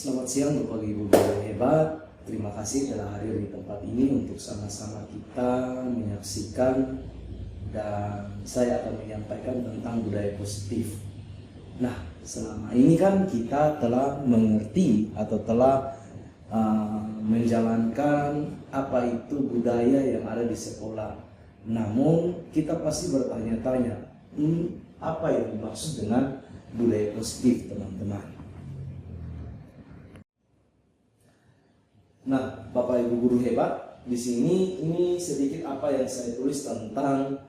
Selamat siang Bapak Ibu guru hebat. Terima kasih telah hadir di tempat ini untuk sama-sama kita menyaksikan dan saya akan menyampaikan tentang budaya positif. Nah, selama ini kan kita telah mengerti atau telah menjalankan apa itu budaya yang ada di sekolah. Namun kita pasti bertanya-tanya, apa yang dimaksud dengan budaya positif, teman-teman? Nah, Bapak Ibu guru hebat, di sini ini sedikit apa yang saya tulis tentang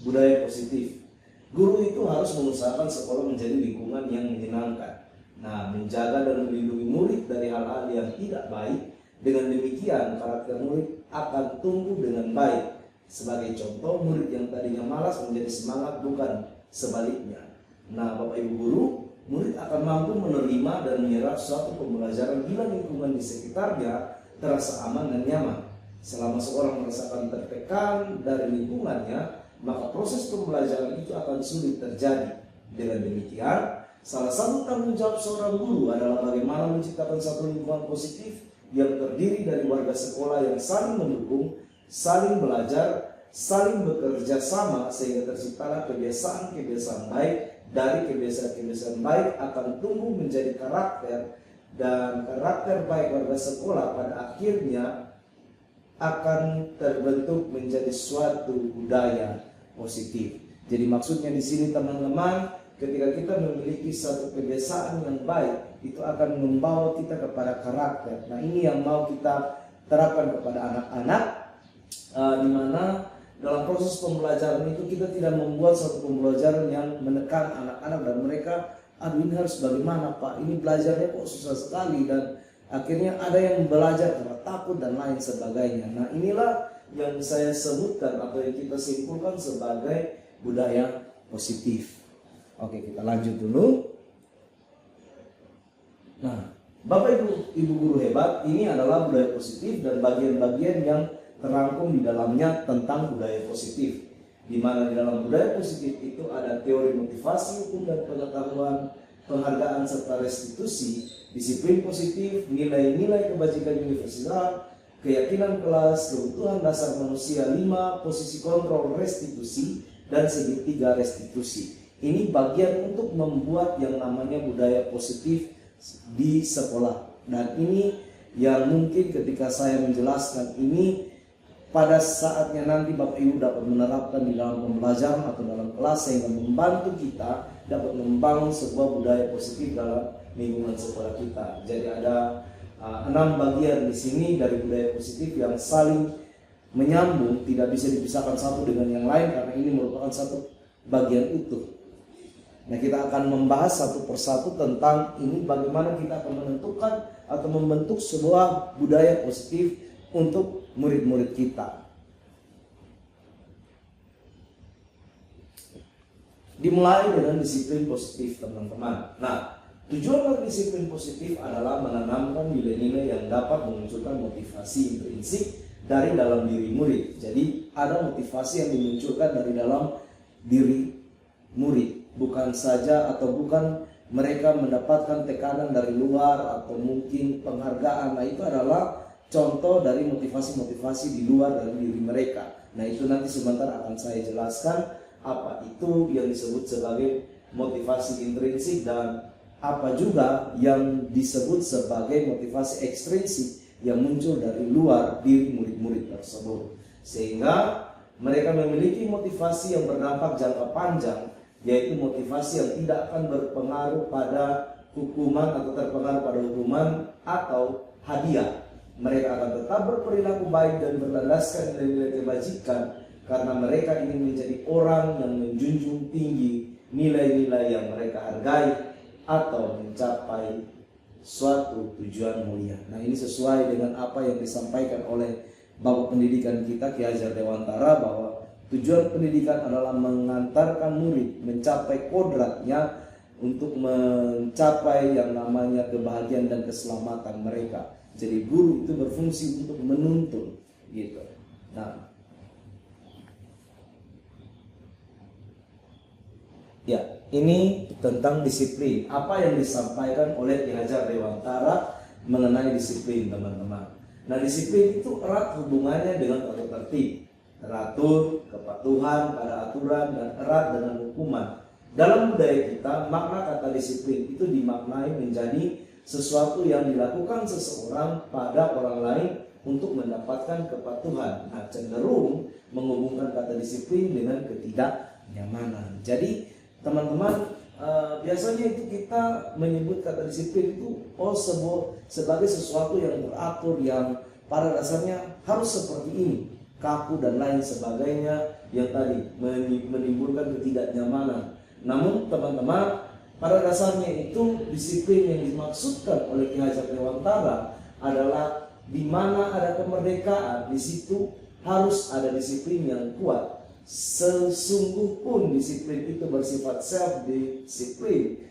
budaya positif. Guru itu harus mengusahakan sekolah menjadi lingkungan yang menyenangkan. Nah, menjaga dan melindungi murid dari hal-hal yang tidak baik. Dengan demikian, karakter murid akan tumbuh dengan baik. Sebagai contoh, murid yang tadinya malas menjadi semangat, bukan sebaliknya. Nah, Bapak Ibu guru, murid akan mampu menerima dan menyerap suatu pembelajaran bila lingkungan di sekitarnya terasa aman dan nyaman. Selama seorang merasakan tertekan dari lingkungannya, maka proses pembelajaran itu akan sulit terjadi. Dengan demikian, salah satu tanggung jawab seorang guru adalah bagaimana menciptakan satu lingkungan positif yang terdiri dari warga sekolah yang saling mendukung, saling belajar, saling bekerja sama sehingga terciptalah kebiasaan-kebiasaan baik. Dari kebiasaan-kebiasaan baik akan tumbuh menjadi karakter, dan karakter baik warga sekolah pada akhirnya akan terbentuk menjadi suatu budaya positif. Jadi maksudnya di sini teman-teman, ketika kita memiliki satu kebiasaan yang baik, itu akan membawa kita kepada karakter. Nah, ini yang mau kita terapkan kepada anak-anak, di mana dalam proses pembelajaran itu kita tidak membuat suatu pembelajaran yang menekan anak-anak dan mereka, aduh ini harus bagaimana Pak, ini belajarnya kok susah sekali, dan akhirnya ada yang belajar karena takut dan lain sebagainya. Nah, inilah yang saya sebutkan atau yang kita simpulkan sebagai budaya positif. Oke, kita lanjut dulu. Nah, Bapak Ibu guru hebat, ini adalah budaya positif dan bagian-bagian yang terangkum di dalamnya tentang budaya positif, di mana di dalam budaya positif itu ada teori motivasi, hukum dan pengetahuan, penghargaan serta restitusi, disiplin positif, nilai-nilai kebajikan universal, keyakinan kelas, kebutuhan dasar manusia, 5 posisi kontrol restitusi, dan segitiga restitusi. Ini bagian untuk membuat yang namanya budaya positif di sekolah, dan ini yang mungkin ketika saya menjelaskan ini, pada saatnya nanti Bapak Ibu dapat menerapkan di dalam pembelajaran atau dalam kelas sehingga membantu kita dapat membangun sebuah budaya positif dalam lingkungan sekolah kita. Jadi ada 6 bagian di sini dari budaya positif yang saling menyambung, tidak bisa dipisahkan satu dengan yang lain karena ini merupakan satu bagian utuh. Nah, kita akan membahas satu persatu tentang ini, bagaimana kita akan menentukan atau membentuk sebuah budaya positif untuk murid-murid kita. Dimulai dengan disiplin positif, teman-teman. Nah, tujuan dari disiplin positif adalah menanamkan nilai-nilai yang dapat memunculkan motivasi intrinsik dari dalam diri murid. Jadi ada motivasi yang dimunculkan dari dalam diri murid, bukan saja atau bukan mereka mendapatkan tekanan dari luar atau mungkin penghargaan. Nah, itu adalah contoh dari motivasi-motivasi di luar dari diri mereka. Nah, itu nanti sebentar akan saya jelaskan apa itu yang disebut sebagai motivasi intrinsik dan apa juga yang disebut sebagai motivasi ekstrinsik yang muncul dari luar diri murid-murid tersebut. Sehingga mereka memiliki motivasi yang berdampak jangka panjang, yaitu motivasi yang tidak akan berpengaruh pada hukuman atau terpengaruh pada hukuman atau hadiah. Mereka akan tetap berperilaku baik dan berlandaskan nilai-nilai kebajikan karena mereka ingin menjadi orang yang menjunjung tinggi nilai-nilai yang mereka hargai atau mencapai suatu tujuan mulia. Nah, ini sesuai dengan apa yang disampaikan oleh Bapak Pendidikan kita, Ki Hajar Dewantara, bahwa tujuan pendidikan adalah mengantarkan murid mencapai kodratnya untuk mencapai yang namanya kebahagiaan dan keselamatan mereka. Jadi guru itu berfungsi untuk menuntun, gitu. Nah, Ya, ini tentang disiplin. Apa yang disampaikan oleh Ki Hajar Dewantara mengenai disiplin, teman-teman. Nah, disiplin itu erat hubungannya dengan tata tertib, teratur, kepatuhan pada aturan, dan erat dengan hukuman. Dalam budaya kita, makna kata disiplin itu dimaknai menjadi sesuatu yang dilakukan seseorang pada orang lain untuk mendapatkan kepatuhan. Nah, cenderung menghubungkan kata disiplin dengan ketidaknyamanan. Jadi, teman-teman, biasanya itu kita menyebut kata disiplin itu sebagai sesuatu yang teratur, yang pada dasarnya harus seperti ini, kaku dan lain sebagainya, yang tadi menimbulkan ketidaknyamanan. Namun, teman-teman, pada dasarnya itu disiplin yang dimaksudkan oleh Ki Hajar Dewantara adalah di mana ada kemerdekaan, di situ harus ada disiplin yang kuat. Sesungguh pun disiplin itu bersifat self-disiplin,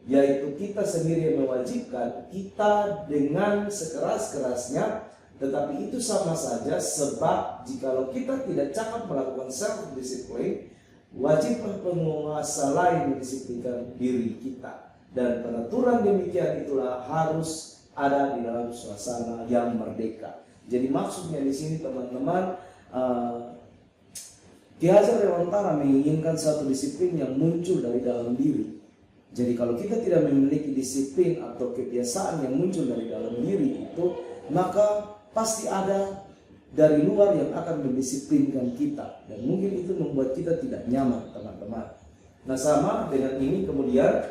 yaitu kita sendiri yang mewajibkan kita dengan sekeras-kerasnya, tetapi itu sama saja sebab jikalau kita tidak cakap melakukan self-disiplin, wajiblah penguasa lain mendisiplinkan diri kita. Dan peraturan demikian itulah harus ada di dalam suasana yang merdeka. Jadi maksudnya di sini, teman-teman, Ki Hajar Dewantara menginginkan satu disiplin yang muncul dari dalam diri. Jadi kalau kita tidak memiliki disiplin atau kebiasaan yang muncul dari dalam diri itu, maka pasti ada dari luar yang akan mendisiplinkan kita, dan mungkin itu membuat kita tidak nyaman, teman-teman. Nah, sama dengan ini kemudian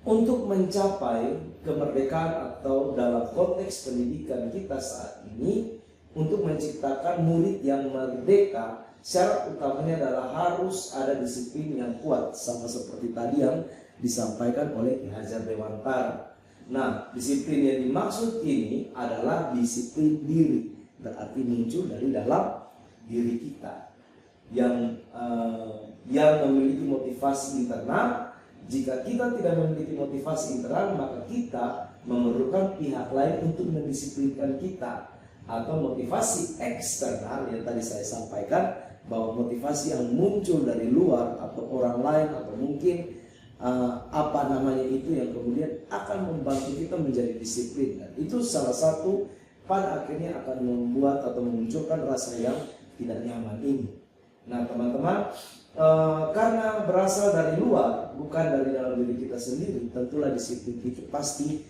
untuk mencapai kemerdekaan atau dalam konteks pendidikan kita saat ini, untuk menciptakan murid yang merdeka, syarat utamanya adalah harus ada disiplin yang kuat, sama seperti tadi yang disampaikan oleh Ki Hajar Dewantara. Nah, disiplin yang dimaksud ini adalah disiplin diri, berarti muncul dari dalam diri kita yang memiliki motivasi internal. Jika kita tidak memiliki motivasi internal, maka kita memerlukan pihak lain untuk mendisiplinkan kita. Atau motivasi eksternal yang tadi saya sampaikan, bahwa motivasi yang muncul dari luar atau orang lain atau mungkin itu yang kemudian akan membantu kita menjadi disiplin. Dan itu salah satu pada akhirnya akan membuat atau memunculkan rasa yang tidak nyaman ini. Nah, teman-teman, karena berasal dari luar, bukan dari dalam diri kita sendiri, tentulah disiplin itu pasti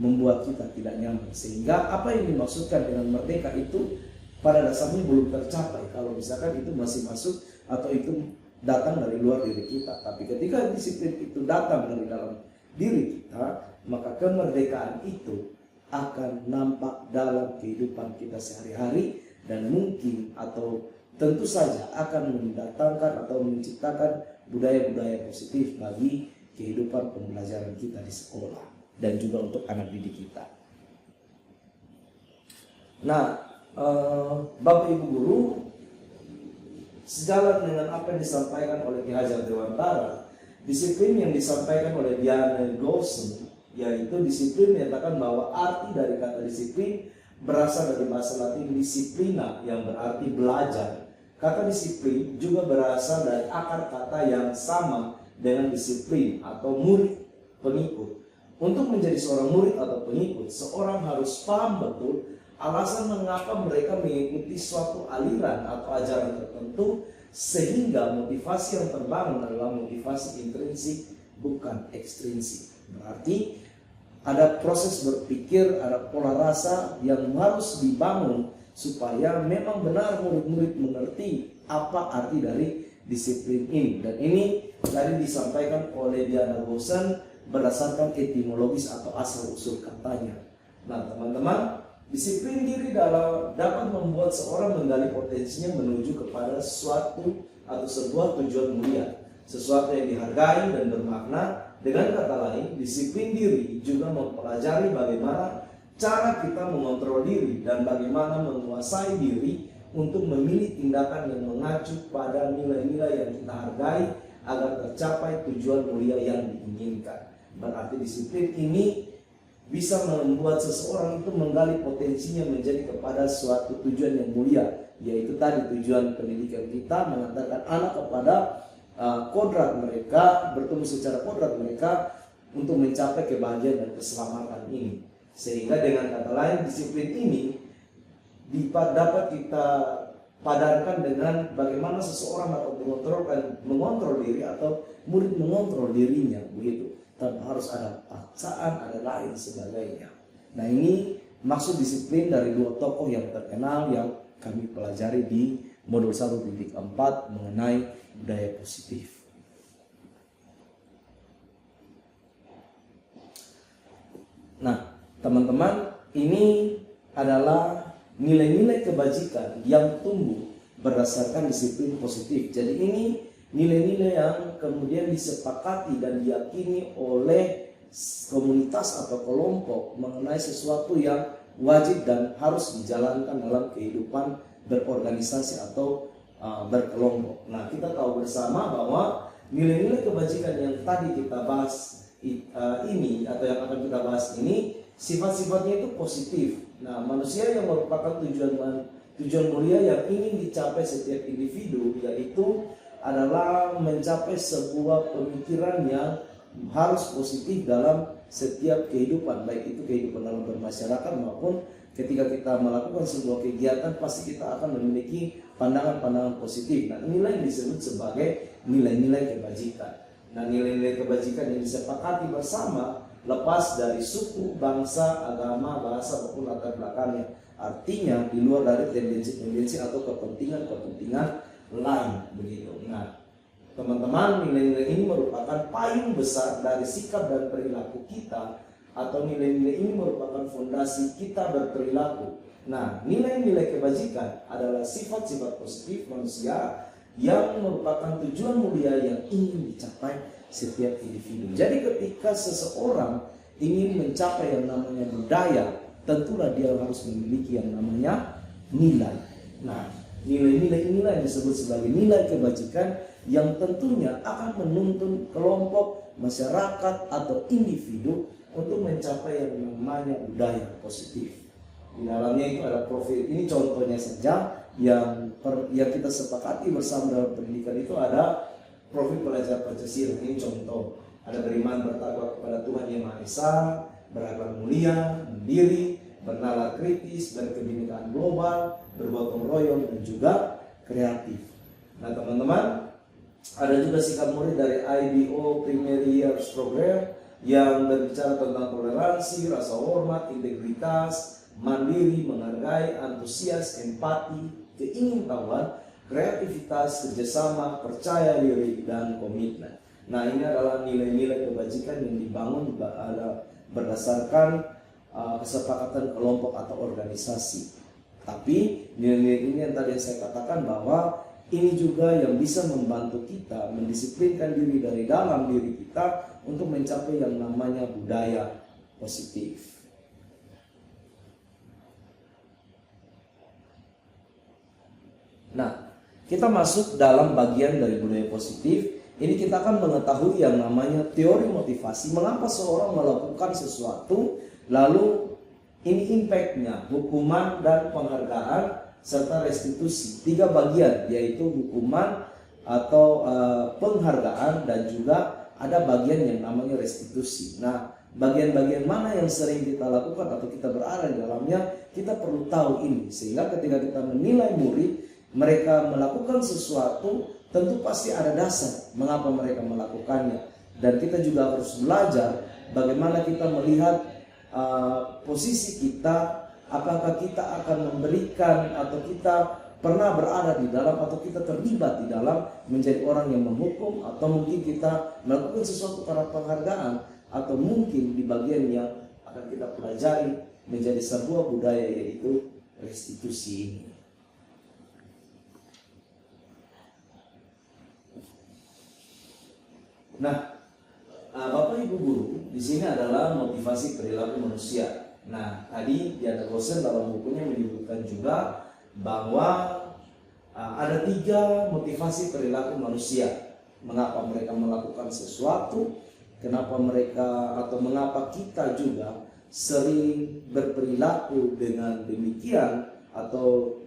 membuat kita tidak nyaman. Sehingga apa yang dimaksudkan dengan merdeka itu pada dasarnya belum tercapai kalau misalkan itu masih masuk atau itu datang dari luar diri kita. Tapi ketika disiplin itu datang dari dalam diri kita, maka kemerdekaan itu akan nampak dalam kehidupan kita sehari-hari, dan mungkin atau tentu saja akan mendatangkan atau menciptakan budaya-budaya positif bagi kehidupan pembelajaran kita di sekolah dan juga untuk anak didik kita. Nah, Bapak Ibu Guru, sejalan dengan apa yang disampaikan oleh Ki Hajar Dewantara, disiplin yang disampaikan oleh Diana Goshen, yaitu disiplin menyatakan bahwa arti dari kata disiplin berasal dari bahasa Latin disciplina, yang berarti belajar. Kata disiplin juga berasal dari akar kata yang sama dengan disiplin atau murid pengikut. Untuk menjadi seorang murid atau pengikut, seorang harus paham betul alasan mengapa mereka mengikuti suatu aliran atau ajaran tertentu, sehingga motivasi yang terbangun adalah motivasi intrinsik, bukan ekstrinsik. Berarti ada proses berpikir, ada pola rasa yang harus dibangun supaya memang benar murid-murid mengerti apa arti dari disiplin ini. Dan ini tadi disampaikan oleh Diana Goshen berdasarkan etimologis atau asal usul katanya. Nah, teman-teman, disiplin diri dapat membuat seorang menggali potensinya menuju kepada suatu atau sebuah tujuan mulia, sesuatu yang dihargai dan bermakna. Dengan kata lain, disiplin diri juga mempelajari bagaimana cara kita mengontrol diri dan bagaimana menguasai diri untuk memilih tindakan yang mengacu pada nilai-nilai yang kita hargai agar tercapai tujuan mulia yang diinginkan. Berarti disiplin ini bisa membuat seseorang itu menggali potensinya menjadi kepada suatu tujuan yang mulia, yaitu tadi tujuan pendidikan kita mengantarkan anak kepada kodrat mereka, bertumbuh secara kodrat mereka untuk mencapai kebahagiaan dan keselamatan ini. Sehingga dengan kata lain, disiplin ini dapat kita padankan dengan bagaimana seseorang dapat mengontrol diri atau murid mengontrol dirinya, begitu. Tanpa harus ada paksaan, ada lain sebagainya. Nah, ini maksud disiplin dari dua tokoh yang terkenal yang kami pelajari di modul 1.4 mengenai budaya positif. Nah, teman-teman, ini adalah nilai-nilai kebajikan yang tumbuh berdasarkan disiplin positif. Jadi ini nilai-nilai yang kemudian disepakati dan diyakini oleh komunitas atau kelompok mengenai sesuatu yang wajib dan harus dijalankan dalam kehidupan berorganisasi atau berkelompok. Nah, kita tahu bersama bahwa nilai-nilai kebajikan yang tadi kita bahas ini atau yang akan kita bahas ini, sifat-sifatnya itu positif. Nah, manusia yang merupakan tujuan mulia yang ingin dicapai setiap individu, yaitu adalah mencapai sebuah pemikiran yang harus positif dalam setiap kehidupan, baik itu kehidupan dalam bermasyarakat maupun ketika kita melakukan sebuah kegiatan, pasti kita akan memiliki pandangan-pandangan positif. Nah, inilah yang disebut sebagai nilai-nilai kebajikan. Nah, nilai-nilai kebajikan yang disepakati bersama lepas dari suku, bangsa, agama, bahasa maupun latar belakangnya. Artinya di luar dari tendensi-tendensi atau kepentingan-kepentingan lain, begitu. Nah, teman-teman, nilai-nilai ini merupakan payung besar dari sikap dan perilaku kita, atau nilai-nilai ini merupakan fondasi kita berperilaku. Nah, nilai-nilai kebajikan adalah sifat-sifat positif manusia yang merupakan tujuan mulia yang ingin dicapai setiap individu. Jadi ketika seseorang ingin mencapai yang namanya budaya, tentulah dia harus memiliki yang namanya nilai. Nah, nilai-nilai inilah yang disebut sebagai nilai kebajikan yang tentunya akan menuntun kelompok, masyarakat, atau individu untuk mencapai yang namanya budaya positif. Di dalamnya itu ada profil, ini contohnya saja yang kita sepakati bersama dalam pendidikan itu ada profil pelajar Pancasila. Ini contoh, ada beriman bertakwa kepada Tuhan Yang Maha Esa, berakhlak mulia, mandiri, bernalar kritis, berkebinekaan global, bergotong royong, dan juga kreatif. Nah, teman-teman, ada juga sikap murid dari IBO Primary Years Program yang berbicara tentang toleransi, rasa hormat, integritas, mandiri, menghargai, antusias, empati, keingintahuan, kreativitas, kerjasama, percaya diri, dan komitmen. Nah, ini adalah nilai-nilai kebajikan yang dibangun berdasarkan kesepakatan kelompok atau organisasi. Tapi nilai-nilai ini yang tadi saya katakan bahwa ini juga yang bisa membantu kita mendisiplinkan diri dari dalam diri kita untuk mencapai yang namanya budaya positif. Nah, kita masuk dalam bagian dari budaya positif. Ini kita akan mengetahui yang namanya teori motivasi. Mengapa seorang melakukan sesuatu, lalu ini impactnya, hukuman dan penghargaan serta restitusi. 3 bagian, yaitu hukuman atau penghargaan, dan juga ada bagian yang namanya restitusi. Nah, bagian-bagian mana yang sering kita lakukan atau kita berada di dalamnya, kita perlu tahu ini. Sehingga ketika kita menilai murid, mereka melakukan sesuatu, tentu pasti ada dasar mengapa mereka melakukannya. Dan kita juga harus belajar bagaimana kita melihat posisi kita, apakah kita akan memberikan atau kita pernah berada di dalam atau kita terlibat di dalam menjadi orang yang menghukum, atau mungkin kita melakukan sesuatu karena penghargaan, atau mungkin di bagian yang akan kita pelajari menjadi sebuah budaya, yaitu restitusi ini. Nah, Bapak Ibu guru, di sini adalah motivasi perilaku manusia. Nah, tadi Diana Gosen dalam bukunya menyebutkan juga bahwa ada 3 motivasi perilaku manusia. Mengapa mereka melakukan sesuatu, kenapa mereka atau mengapa kita juga sering berperilaku dengan demikian atau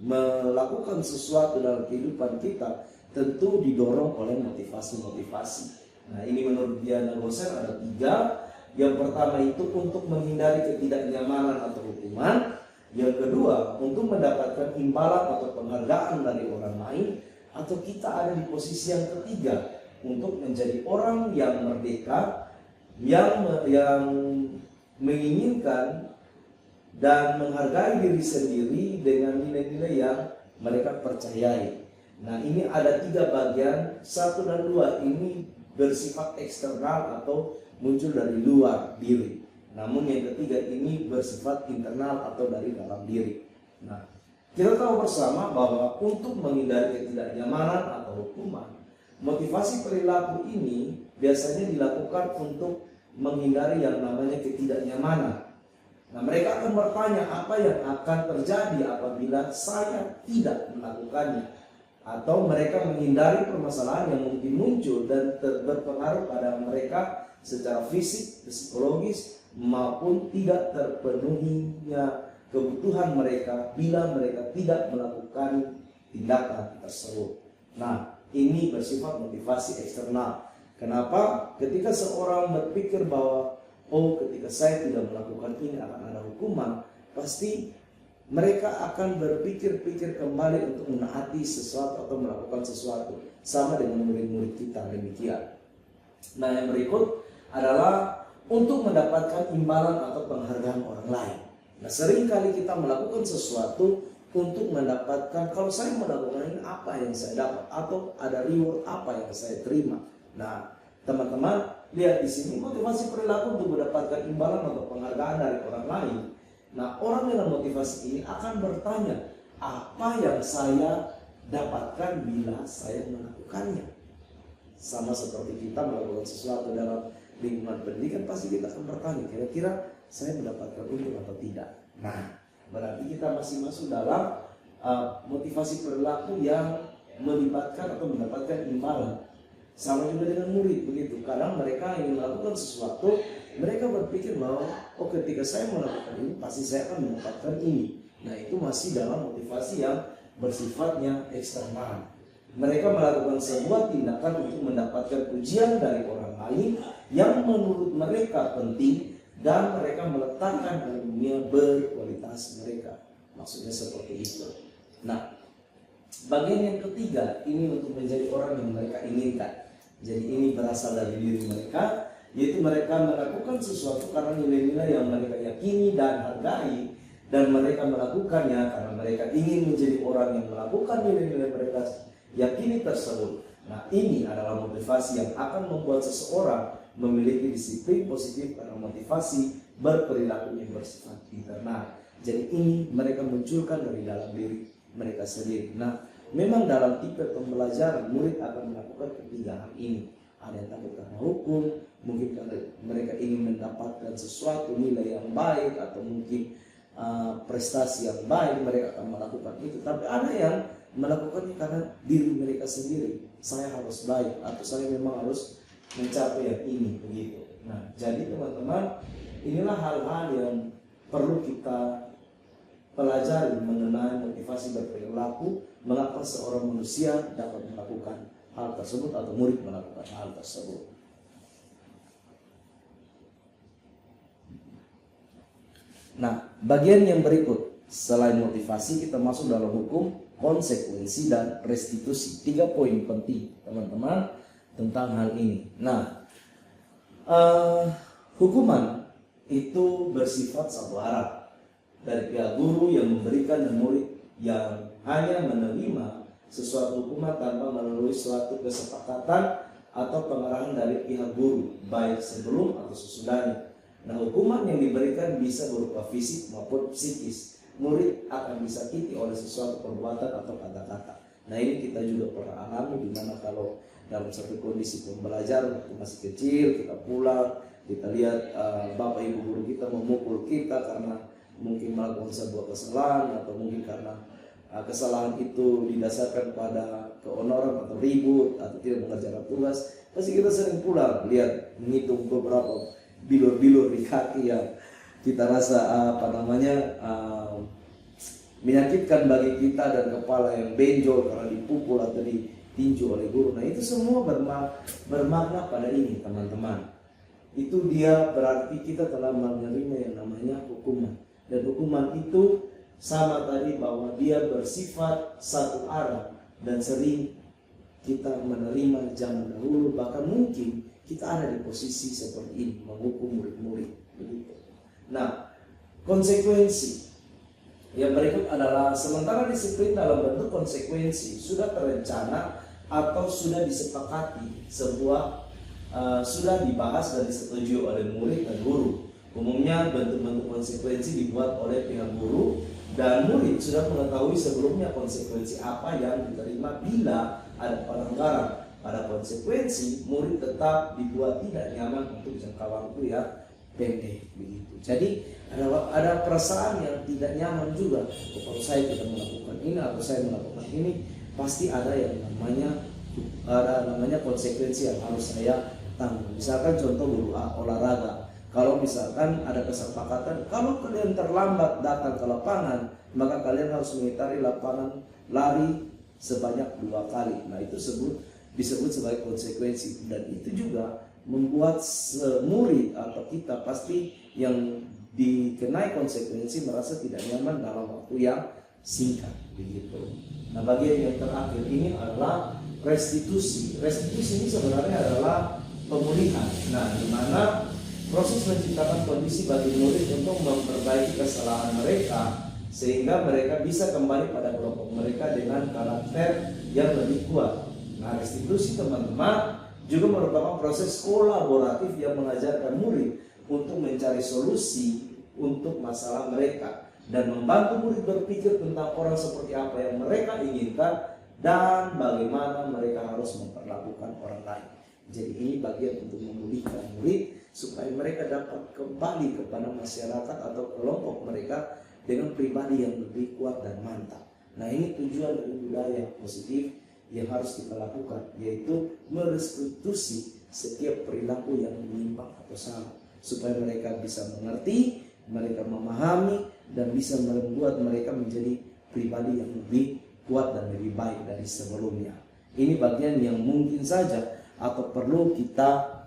melakukan sesuatu dalam kehidupan kita. tentu didorong oleh motivasi-motivasi. Nah, ini menurut Diana Gosen ada 3. Yang pertama itu untuk menghindari ketidaknyamanan atau hukuman. Yang kedua, untuk mendapatkan imbalan atau penghargaan dari orang lain. Atau kita ada di posisi yang ketiga, untuk menjadi orang yang merdeka, yang menginginkan dan menghargai diri sendiri dengan nilai-nilai yang mereka percayai. Nah, ini ada 3 bagian, 1 dan 2 ini bersifat eksternal atau muncul dari luar diri. Namun yang ketiga ini bersifat internal atau dari dalam diri. Nah, kita tahu bersama bahwa untuk menghindari ketidaknyamanan atau hukuman, motivasi perilaku ini biasanya dilakukan untuk menghindari yang namanya ketidaknyamanan. Nah, mereka akan bertanya apa yang akan terjadi apabila saya tidak melakukannya. Atau mereka menghindari permasalahan yang mungkin muncul dan berpengaruh pada mereka secara fisik, psikologis, maupun tidak terpenuhinya kebutuhan mereka bila mereka tidak melakukan tindakan tersebut. Nah, ini bersifat motivasi eksternal. Kenapa? Ketika seorang berpikir bahwa ketika saya tidak melakukan ini akan ada hukuman, pasti mereka akan berpikir-pikir kembali untuk menaati sesuatu atau melakukan sesuatu. Sama dengan murid-murid kita demikian. Nah, yang berikut adalah untuk mendapatkan imbalan atau penghargaan orang lain. Nah, seringkali kita melakukan sesuatu untuk mendapatkan, kalau saya melakukan ini apa yang saya dapat, atau ada reward apa yang saya terima. Nah, teman-teman lihat di sini motivasi perilaku untuk mendapatkan imbalan atau penghargaan dari orang lain. Nah, orang dengan motivasi ini akan bertanya, apa yang saya dapatkan bila saya melakukannya? Sama seperti kita melakukan sesuatu dalam lingkungan pendidikan, pasti kita akan bertanya, kira-kira saya mendapatkan untung atau tidak? Nah, berarti kita masih masuk dalam motivasi perilaku yang melibatkan atau mendapatkan imbalan. Sama juga dengan murid begitu. Kadang mereka ingin melakukan sesuatu, mereka berpikir bahwa ketika saya melakukan ini pasti saya akan mendapatkan ini. Nah, itu masih dalam motivasi yang bersifatnya eksternal. Mereka melakukan sebuah tindakan untuk mendapatkan pujian dari orang lain yang menurut mereka penting, dan mereka meletakkan dalam dunia berkualitas mereka. Maksudnya seperti itu. Nah, bagian yang ketiga ini untuk menjadi orang yang mereka inginkan. Jadi ini berasal dari diri mereka, yaitu mereka melakukan sesuatu karena nilai-nilai yang mereka yakini dan hargai, dan mereka melakukannya karena mereka ingin menjadi orang yang melakukan nilai-nilai mereka yakini tersebut. Nah, ini adalah motivasi yang akan membuat seseorang memiliki disiplin positif karena motivasi berperilaku yang bersifat internal. Jadi ini mereka munculkan dari dalam diri mereka sendiri. Nah, memang dalam tipe pembelajaran murid akan melakukan ketiga hal ini. Ada yang takut karena hukum, mungkin karena mereka ingin mendapatkan sesuatu nilai yang baik, atau mungkin prestasi yang baik, mereka akan melakukan itu. Tapi ada yang melakukannya karena diri mereka sendiri. Saya harus baik, atau saya memang harus mencapai yang ini begitu. Nah, jadi teman-teman, inilah hal-hal yang perlu kita pelajari mengenai motivasi berperilaku, mengapa seorang manusia dapat melakukan hal tersebut atau murid melakukan hal tersebut. Nah, bagian yang berikut, selain motivasi, kita masuk dalam hukum, konsekuensi, dan restitusi. 3 poin penting teman-teman tentang hal ini. Nah, hukuman itu bersifat satu arah dari pihak guru yang memberikan dan murid yang hanya menerima sesuatu hukuman tanpa melalui suatu kesepakatan atau pengarahan dari pihak guru, baik sebelum atau sesudahnya. Nah, hukuman yang diberikan bisa berupa fisik maupun psikis. Murid akan disakiti oleh sesuatu perbuatan atau kata-kata. Nah, ini kita juga pernah alami, dimana kalau dalam satu kondisi pembelajaran waktu masih kecil, kita pulang, kita lihat bapak ibu guru kita memukul kita karena mungkin melakukan sebuah kesalahan, atau mungkin karena kesalahan itu didasarkan pada keonoran atau ribut atau tidak mengerjakan tugas. Pasti kita sering pulang lihat menghitung beberapa bilur-bilur di kaki yang kita rasa menyakitkan bagi kita, dan kepala yang benjol karena dipukul atau ditinju oleh guru. Nah itu semua bermakna pada ini teman-teman. Itu dia berarti kita telah menerima yang namanya hukuman. Dan hukuman itu sama tadi bahwa dia bersifat satu arah dan sering kita menerima zaman dahulu, bahkan mungkin kita ada di posisi seperti ini menghukum murid-murid begitu. Nah, konsekuensi yang berikut adalah sementara disiplin dalam bentuk konsekuensi sudah terencana atau sudah disepakati sudah dibahas dan disetujui oleh murid dan guru. Umumnya bentuk-bentuk konsekuensi dibuat oleh pihak guru dan murid sudah mengetahui sebelumnya konsekuensi apa yang diterima bila ada pelanggaran. Pada konsekuensi, murid tetap dibuat tidak nyaman untuk jangka waktu yang pendek begitu. Jadi ada perasaan yang tidak nyaman juga. Kalau saya tidak melakukan ini atau saya melakukan ini, pasti ada yang namanya konsekuensi yang harus saya tanggung. Misalkan contoh olahraga. Kalau misalkan ada kesepakatan, kalau kalian terlambat datang ke lapangan, maka kalian harus mengitari lapangan lari sebanyak 2 kali. Nah itu disebut sebagai konsekuensi. Dan itu juga membuat murid atau kita pasti yang dikenai konsekuensi merasa tidak nyaman dalam waktu yang singkat begitu. Nah bagian yang terakhir ini adalah restitusi. Restitusi ini sebenarnya adalah pemulihan. Nah di mana proses menciptakan kondisi bagi murid untuk memperbaiki kesalahan mereka sehingga mereka bisa kembali pada kelompok mereka dengan karakter yang lebih kuat. Nah, restitusi teman-teman juga merupakan proses kolaboratif yang mengajarkan murid untuk mencari solusi untuk masalah mereka dan membantu murid berpikir tentang orang seperti apa yang mereka inginkan dan bagaimana mereka harus memperlakukan orang lain. Jadi ini bagian untuk memulihkan murid supaya mereka dapat kembali kepada masyarakat atau kelompok mereka dengan pribadi yang lebih kuat dan mantap. Nah ini tujuan dari budaya positif yang harus kita lakukan, yaitu merestitusi setiap perilaku yang menyimpang atau salah supaya mereka bisa mengerti, mereka memahami dan bisa membuat mereka menjadi pribadi yang lebih kuat dan lebih baik dari sebelumnya. Ini bagian yang mungkin saja atau perlu kita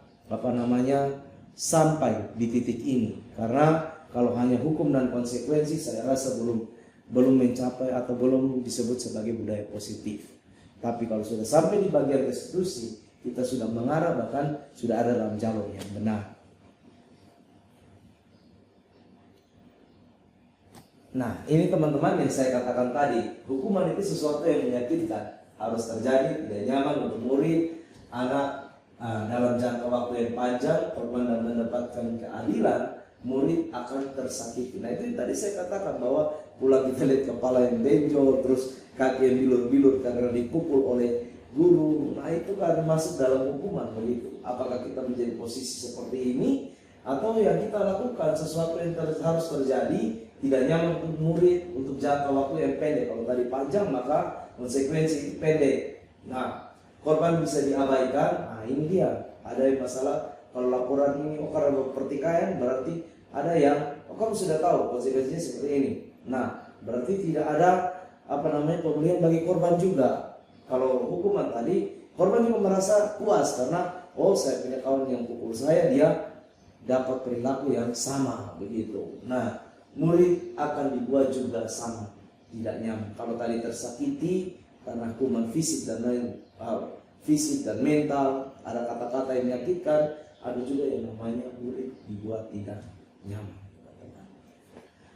sampai di titik ini, karena kalau hanya hukum dan konsekuensi saya rasa belum mencapai atau belum disebut sebagai budaya positif. Tapi kalau sudah sampai di bagian restitusi, kita sudah mengarah, bahkan sudah ada dalam jalur yang benar. Nah ini teman-teman yang saya katakan tadi, hukuman itu sesuatu yang menyakitkan, harus terjadi, tidak nyaman untuk murid, anak. Dalam jangka waktu yang panjang, korban dan mendapatkan keadilan, murid akan tersakiti. Nah itu tadi saya katakan bahwa pulang kita lihat kepala yang benjol, terus kaki yang bilur-bilur karena dipukul oleh guru. Nah itu kan masuk dalam hukuman begitu. Apakah kita menjadi posisi seperti ini, atau yang kita lakukan sesuatu yang harus terjadi, tidak nyaman untuk murid untuk jangka waktu yang pendek. Kalau tadi panjang maka konsekuensi pendek. Nah korban bisa diabaikan. Nah ini dia, ada yang masalah kalau laporan ini karena pertikaian, berarti ada yang kamu sudah tahu konsekuensinya seperti ini. Nah berarti tidak ada pemulihan bagi korban juga. Kalau hukuman tadi, korban juga merasa puas karena saya punya kawan yang pukul saya, dia dapat perilaku yang sama begitu. Nah murid akan dibuat juga sama, tidak nyaman. Kalau tadi tersakiti karena hukuman fisik dan lain fisik dan mental, ada kata-kata yang menyakitkan, ada juga yang namanya murid dibuat tidak nyaman.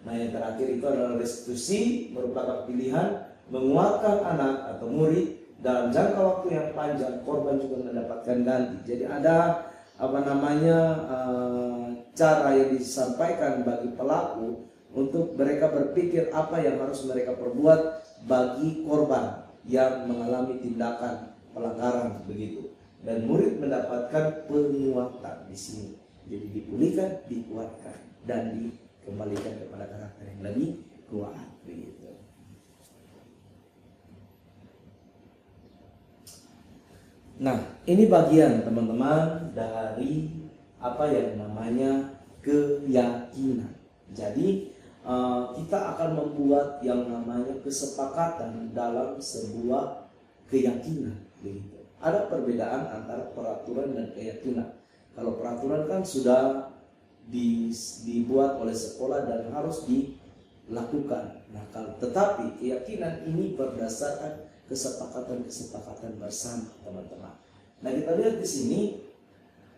Nah yang terakhir itu adalah restitusi, merupakan pilihan menguatkan anak atau murid dalam jangka waktu yang panjang. Korban juga mendapatkan ganti. Jadi ada cara yang disampaikan bagi pelaku untuk mereka berpikir apa yang harus mereka perbuat bagi korban yang mengalami tindakan pelanggaran begitu. Dan murid mendapatkan penguatan di sini. Jadi dipulihkan, dikuatkan dan dikembalikan kepada karakter yang lebih kuat begitu. Nah, ini bagian teman-teman dari apa yang namanya keyakinan. Jadi kita akan membuat yang namanya kesepakatan dalam sebuah keyakinan. ada perbedaan antara peraturan dan keyakinan. Kalau peraturan kan sudah dibuat oleh sekolah dan harus dilakukan. Nah, tetapi keyakinan ini berdasarkan kesepakatan bersama, teman-teman. Nah, kita lihat di sini,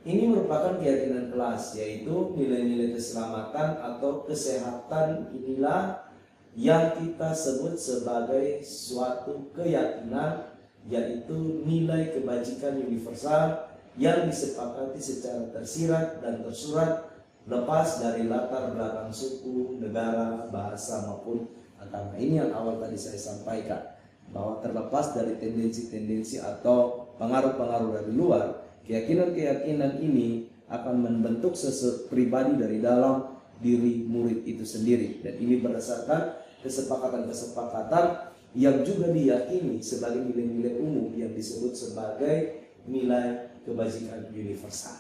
ini merupakan keyakinan kelas, yaitu nilai-nilai keselamatan atau kesehatan. Inilah yang kita sebut sebagai suatu keyakinan, yaitu nilai kebajikan universal yang disepakati secara tersirat dan tersurat, lepas dari latar belakang suku, negara, bahasa maupun agama. Ini yang awal tadi saya sampaikan, bahwa terlepas dari tendensi-tendensi atau pengaruh-pengaruh dari luar, keyakinan-keyakinan ini akan membentuk pribadi dari dalam diri murid itu sendiri. Dan ini berdasarkan kesepakatan-kesepakatan yang juga diyakini sebagai nilai-nilai umum yang disebut sebagai nilai kebajikan universal.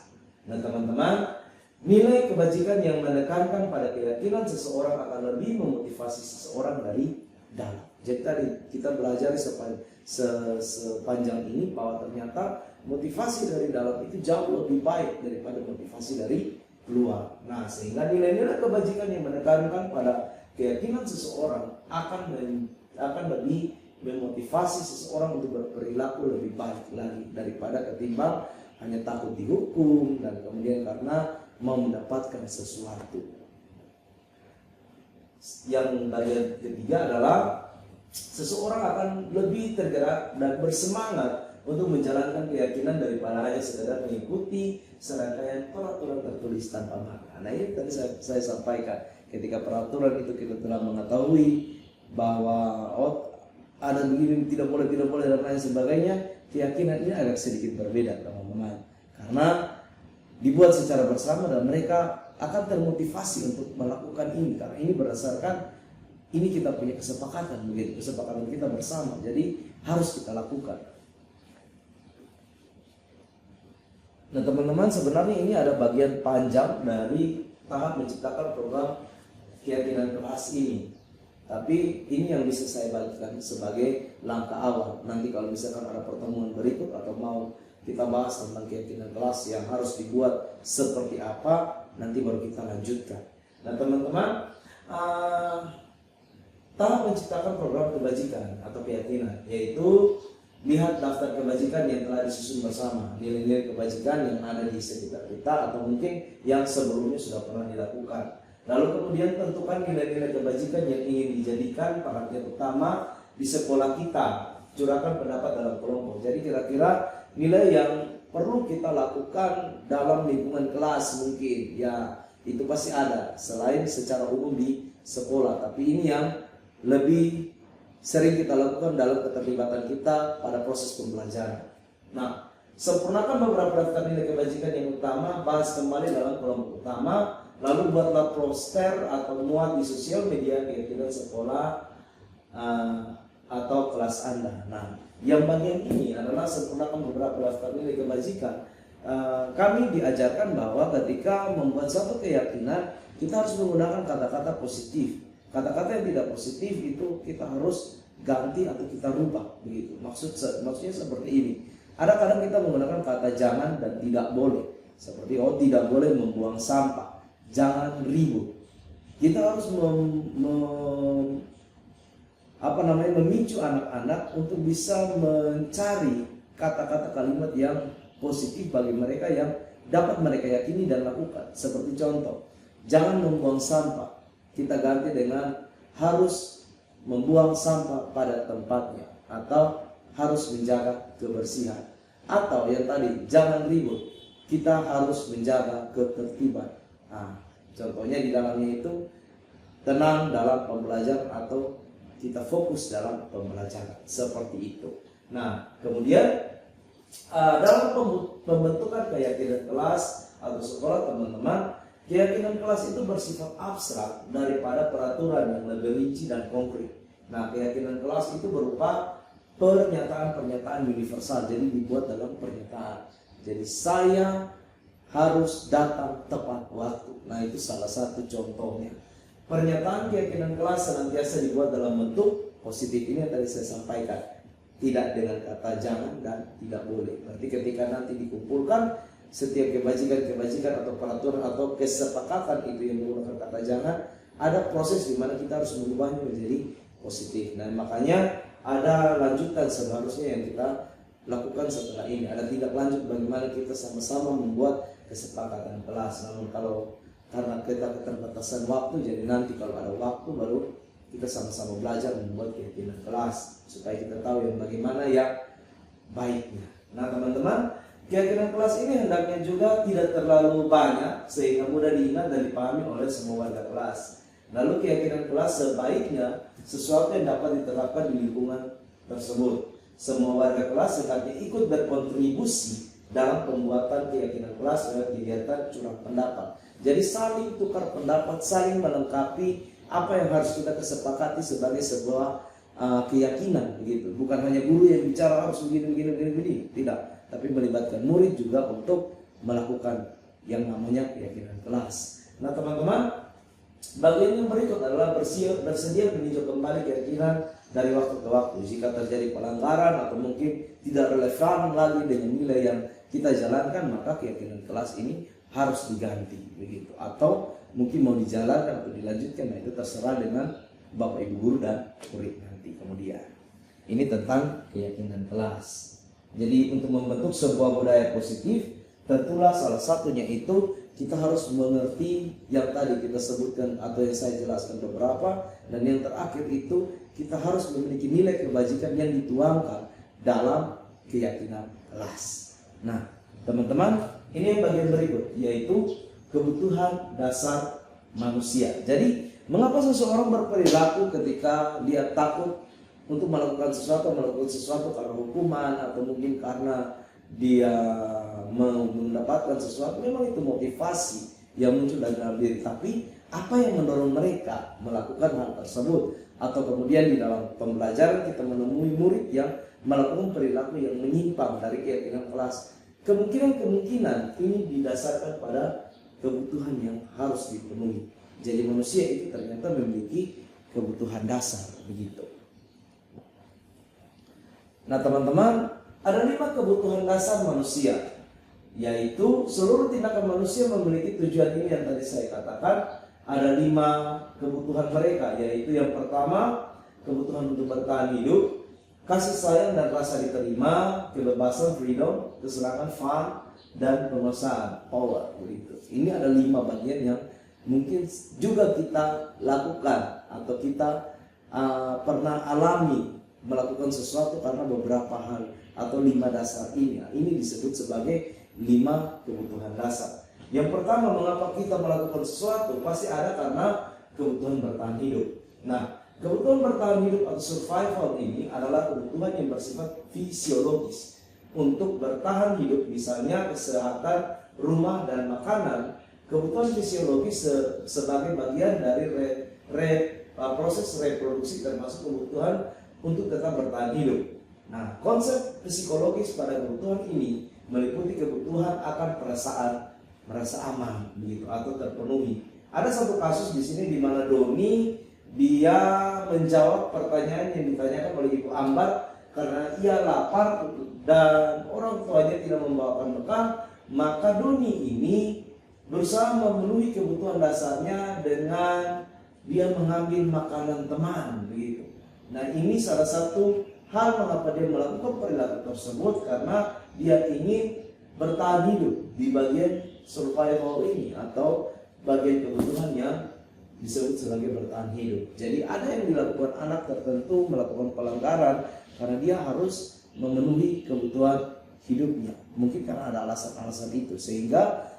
Nah, teman-teman, nilai kebajikan yang menekankan pada keyakinan seseorang akan lebih memotivasi seseorang dari dalam. Jadi tadi kita belajar sepanjang ini bahwa ternyata motivasi dari dalam itu jauh lebih baik daripada motivasi dari luar. Nah, sehingga nilai-nilai kebajikan yang menekankan pada keyakinan seseorang akan lebih memotivasi seseorang untuk berperilaku lebih baik lagi daripada ketimbang hanya takut dihukum dan kemudian karena mau mendapatkan sesuatu. Yang bagian ketiga adalah seseorang akan lebih tergerak dan bersemangat untuk menjalankan keyakinan daripada hanya sekedar mengikuti serangkaian peraturan tertulis tanpa makna. Nah, ini tadi saya sampaikan, ketika peraturan itu kita telah mengetahui bahwa ada begini, tidak boleh dan lain sebagainya, keyakinan ini agak sedikit berbeda, teman-teman, karena dibuat secara bersama dan mereka akan termotivasi untuk melakukan ini, karena ini berdasarkan ini kita punya kesepakatan, begitu, kesepakatan kita bersama, jadi harus kita lakukan. Nah, teman-teman, sebenarnya ini ada bagian panjang dari tahap menciptakan program keyakinan kelas ini. Tapi ini yang bisa saya bagikan sebagai langkah awal. Nanti kalau misalkan ada pertemuan berikut atau mau kita bahas tentang keyakinan kelas yang harus dibuat seperti apa, nanti baru kita lanjutkan. Nah, teman-teman, tahap menciptakan program kebajikan atau keyakinan, yaitu lihat daftar kebajikan yang telah disusun bersama, nilai-nilai kebajikan yang ada di sekitar kita atau mungkin yang sebelumnya sudah pernah dilakukan. Lalu kemudian tentukan nilai-nilai kebajikan yang ingin dijadikan perhatian utama di sekolah kita. Curahkan pendapat dalam kelompok. Jadi kira-kira nilai yang perlu kita lakukan dalam lingkungan kelas mungkin, ya itu pasti ada selain secara umum di sekolah. Tapi ini yang lebih sering kita lakukan dalam keterlibatan kita pada proses pembelajaran. Nah, sempurnakan beberapa daftar nilai kebajikan yang utama, bahas kembali dalam kelompok utama. Lalu buatlah poster atau muat di sosial media keyakinan sekolah atau kelas Anda. Nah, yang bagian ini adalah sempurnakan beberapa daftar nilai kebajikan. Kami diajarkan bahwa ketika membuat suatu keyakinan, kita harus menggunakan kata-kata positif. Kata-kata yang tidak positif itu kita harus ganti atau kita rubah, begitu. Maksudnya seperti ini. Ada kadang kita menggunakan kata jangan dan tidak boleh. Seperti tidak boleh membuang sampah. Jangan ribut. Kita harus memicu anak-anak untuk bisa mencari kata-kata kalimat yang positif bagi mereka yang dapat mereka yakini dan lakukan. Seperti contoh, jangan membuang sampah. Kita ganti dengan harus membuang sampah pada tempatnya atau harus menjaga kebersihan. Atau yang tadi, jangan ribut. Kita harus menjaga ketertiban. Nah, contohnya di dalamnya itu tenang dalam pembelajaran atau kita fokus dalam pembelajaran, seperti itu. Nah, kemudian dalam pembentukan keyakinan kelas atau sekolah, teman-teman, keyakinan kelas itu bersifat abstrak daripada peraturan yang lebih rinci dan konkret. Nah, keyakinan kelas itu berupa pernyataan-pernyataan universal, jadi dibuat dalam pernyataan. Jadi saya harus datang tepat waktu. Nah, itu salah satu contohnya. Pernyataan keyakinan kelas senantiasa dibuat dalam bentuk positif, ini yang tadi saya sampaikan. tidak dengan kata jangan dan tidak boleh. Berarti ketika nanti dikumpulkan setiap kebajikan atau peraturan atau kesepakatan itu yang menggunakan kata jangan, ada proses di mana kita harus mengubahnya menjadi positif. Dan makanya ada lanjutan seharusnya yang kita lakukan setelah ini. Ada tindak lanjut bagaimana kita sama-sama membuat kesepakatan kelas. Namun kalau karena kita keterbatasan waktu, jadi nanti kalau ada waktu baru kita sama-sama belajar membuat keyakinan kelas supaya kita tahu yang bagaimana yang baiknya. Nah teman-teman, keyakinan kelas ini hendaknya juga tidak terlalu banyak sehingga mudah diingat dan dipahami oleh semua warga kelas. Lalu keyakinan kelas sebaiknya sesuatu yang dapat diterapkan di lingkungan tersebut. Semua warga kelas hendaknya ikut berkontribusi dalam pembuatan keyakinan kelas lewat kegiatan curang pendapat. Jadi saling tukar pendapat, saling melengkapi apa yang harus kita kesepakati sebagai sebuah keyakinan, begitu. Bukan hanya guru yang bicara harus begini, tidak. Tapi melibatkan murid juga untuk melakukan yang namanya keyakinan kelas. Nah teman-teman, bagian yang berikut adalah bersedia meninjau kembali keyakinan dari waktu ke waktu. Jika terjadi pelanggaran atau mungkin tidak relevan lagi dengan nilai yang kita jalankan, maka keyakinan kelas ini harus diganti, begitu. Atau mungkin mau dijalankan atau dilanjutkan, nah itu terserah dengan Bapak Ibu guru dan murid nanti kemudian. Ini tentang keyakinan kelas. Jadi untuk membentuk sebuah budaya positif, tentulah salah satunya itu kita harus mengerti yang tadi kita sebutkan atau yang saya jelaskan beberapa, dan yang terakhir itu kita harus memiliki nilai kebajikan yang dituangkan dalam keyakinan kelas. Nah teman-teman, ini yang bagian berikut, yaitu kebutuhan dasar manusia. Jadi mengapa seseorang berperilaku ketika dia takut untuk melakukan sesuatu karena hukuman atau mungkin karena dia mendapatkan sesuatu, memang itu motivasi yang muncul dari dalam diri. Tapi apa yang mendorong mereka melakukan hal tersebut? Atau kemudian di dalam pembelajaran kita menemui murid yang melakukan perilaku yang menyimpang dari keyakinan kelas. Kemungkinan ini didasarkan pada kebutuhan yang harus dipenuhi. Jadi manusia itu ternyata memiliki kebutuhan dasar, begitu. Nah teman-teman, ada 5 kebutuhan dasar manusia, yaitu seluruh tindakan manusia memiliki tujuan ini yang tadi saya katakan. Ada 5 kebutuhan mereka, yaitu yang pertama, kebutuhan untuk bertahan hidup, kasih sayang dan rasa diterima, kebebasan, freedom, kesenangan, fun, dan penguasaan, power, begitu. Ini ada 5 bagian yang mungkin juga kita lakukan atau kita pernah alami melakukan sesuatu karena beberapa hal atau 5 dasar ini. Nah, ini disebut sebagai 5 kebutuhan dasar. Yang pertama, mengapa kita melakukan sesuatu? Pasti ada karena kebutuhan bertahan hidup. Nah, kebutuhan bertahan hidup atau survival ini adalah kebutuhan yang bersifat fisiologis. Untuk bertahan hidup, misalnya kesehatan, rumah, dan makanan, kebutuhan fisiologis sebagai bagian dari proses reproduksi, termasuk kebutuhan untuk tetap bertahan hidup. Nah, konsep psikologis pada kebutuhan ini meliputi kebutuhan akan perasaan merasa aman, begitu, atau terpenuhi. Ada satu kasus di sini di mana Doni dia menjawab pertanyaan yang ditanyakan oleh Ibu Ambar karena ia lapar dan orang tuanya tidak membawakan bekal, maka Doni ini berusaha memenuhi kebutuhan dasarnya dengan dia mengambil makanan teman, begitu. Nah, ini salah satu hal mengapa dia melakukan perilaku tersebut, karena dia ingin bertahan hidup di bagian survival ini atau bagian kebutuhan yang disebut sebagai bertahan hidup. Jadi ada yang dilakukan anak tertentu melakukan pelanggaran karena dia harus memenuhi kebutuhan hidupnya. Mungkin karena ada alasan-alasan itu, sehingga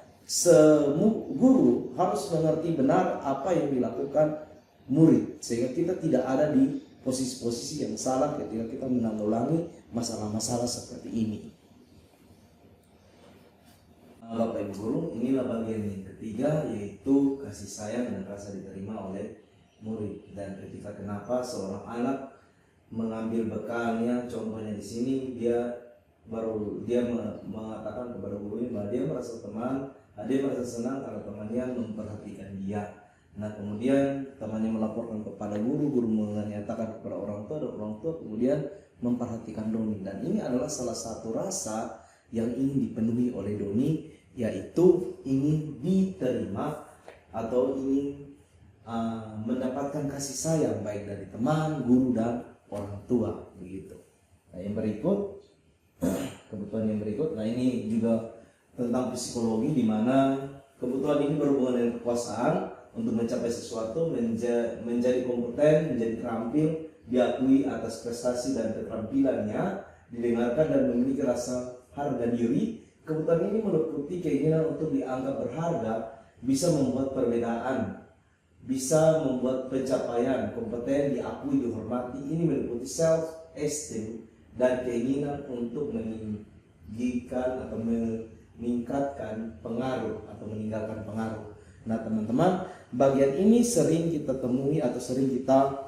guru harus mengerti benar apa yang dilakukan murid, sehingga kita tidak ada di posisi-posisi yang salah ketika kita menanggulangi masalah-masalah seperti ini. Bapak Ibu guru, inilah bagian yang ketiga, yaitu kasih sayang dan rasa diterima oleh murid. Dan ketika kenapa seorang anak mengambil bekalnya, contohnya di sini dia mengatakan kepada gurunya bahwa dia merasa senang karena temannya memperhatikan dia. Nah, kemudian temannya melaporkan kepada guru menyatakan kepada orang tua, dan orang tua kemudian memperhatikan Doni. Dan ini adalah salah satu rasa yang ingin dipenuhi oleh Doni, yaitu ingin diterima atau ingin mendapatkan kasih sayang baik dari teman, guru, dan orang tua begitu. Nah, yang berikut kebutuhan yang berikut. Nah, ini juga tentang psikologi, di mana kebutuhan ini berhubungan dengan kekuasaan untuk mencapai sesuatu, menjadi kompeten, menjadi terampil, diakui atas prestasi dan keterampilannya, didengarkan dan memiliki rasa harga diri. Kebutuhan ini meliputi keinginan untuk dianggap berharga, bisa membuat perbedaan, bisa membuat pencapaian, kompeten, diakui, dihormati. Ini meliputi self esteem dan keinginan untuk meninggikan atau meningkatkan pengaruh atau meninggalkan pengaruh. Nah, teman-teman, bagian ini sering kita temui atau sering kita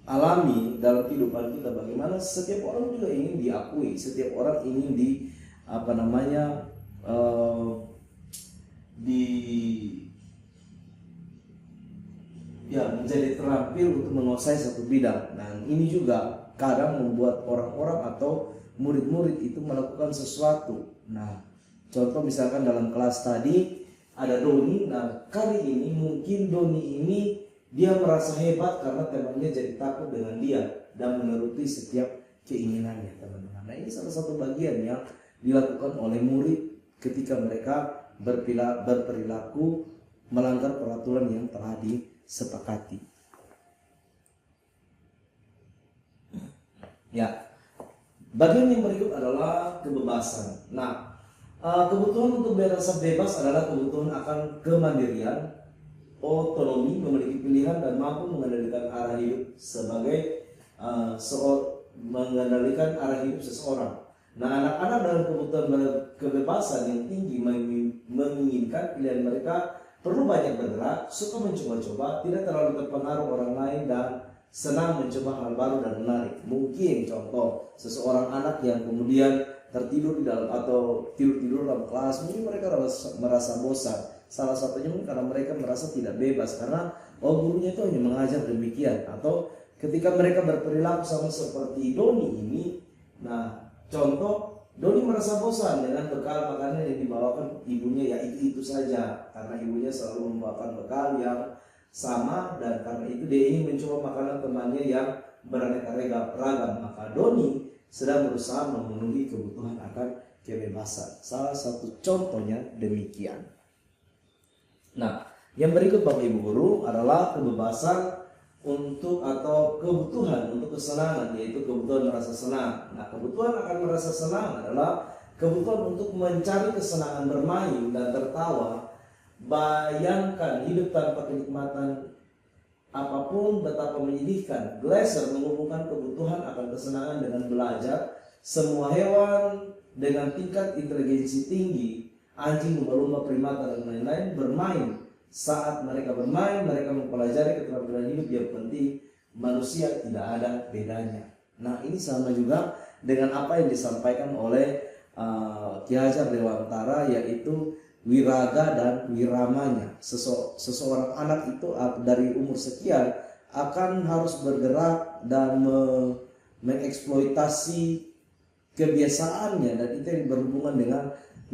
alami dalam kehidupan kita. Bagaimana setiap orang juga ingin diakui, setiap orang ingin menjadi terampil untuk menguasai satu bidang. Dan ini juga kadang membuat orang-orang atau murid-murid itu melakukan sesuatu. Nah, contoh misalkan dalam kelas tadi ada Doni. Nah, kali ini mungkin Doni ini dia merasa hebat karena temannya jadi takut dengan dia dan menuruti setiap keinginannya, teman-teman. Nah, ini salah satu bagian yang dilakukan oleh murid ketika mereka berperilaku melanggar peraturan yang telah disepakati. Ya, bagian yang berikut adalah kebebasan. Nah, kebutuhan untuk merasa bebas adalah kebutuhan akan kemandirian, otonomi, memiliki pilihan dan mampu mengendalikan arah hidup mengendalikan arah hidup seseorang. Nah, anak-anak dalam kebutuhan kebebasan yang tinggi menginginkan pilihan mereka, perlu banyak bergerak, suka mencoba-coba, tidak terlalu terpengaruh orang lain, dan senang mencoba hal baru dan menarik. Mungkin contoh seseorang anak yang kemudian tertidur di dalam atau tidur dalam kelas, mungkin mereka merasa bosan. Salah satunya mungkin karena mereka merasa tidak bebas karena gurunya itu hanya mengajar demikian. Atau ketika mereka berperilaku sama seperti Doni ini, nah contoh Doni merasa bosan dengan bekal makanan yang dibawakan ibunya, ya itu saja karena ibunya selalu membawakan bekal yang sama, dan karena itu dia ingin mencoba makanan temannya yang beraneka ragam. Maka Doni sedang berusaha memenuhi kebutuhan akan kebebasan. Salah satu contohnya demikian. Nah, yang berikut Bapak Ibu Guru adalah kebebasan untuk atau kebutuhan untuk kesenangan, yaitu kebutuhan merasa senang. Nah, kebutuhan akan merasa senang adalah kebutuhan untuk mencari kesenangan bermain dan tertawa. Bayangkan hidup tanpa kenikmatan apapun betapa menyedihkan. Glaser menghubungkan kebutuhan akan kesenangan dengan belajar. Semua hewan dengan tingkat inteligensi tinggi, anjing, lumba-lumba, primata, dan lain-lain, bermain. Saat mereka bermain, mereka mempelajari keterampilan hidup yang penting. Manusia tidak ada bedanya. Nah, ini sama juga dengan apa yang disampaikan oleh Ki Hajar Dewantara, yaitu wiraga dan wiramanya. Seseorang anak itu dari umur sekian akan harus bergerak dan mengeksploitasi kebiasaannya, dan itu yang berhubungan dengan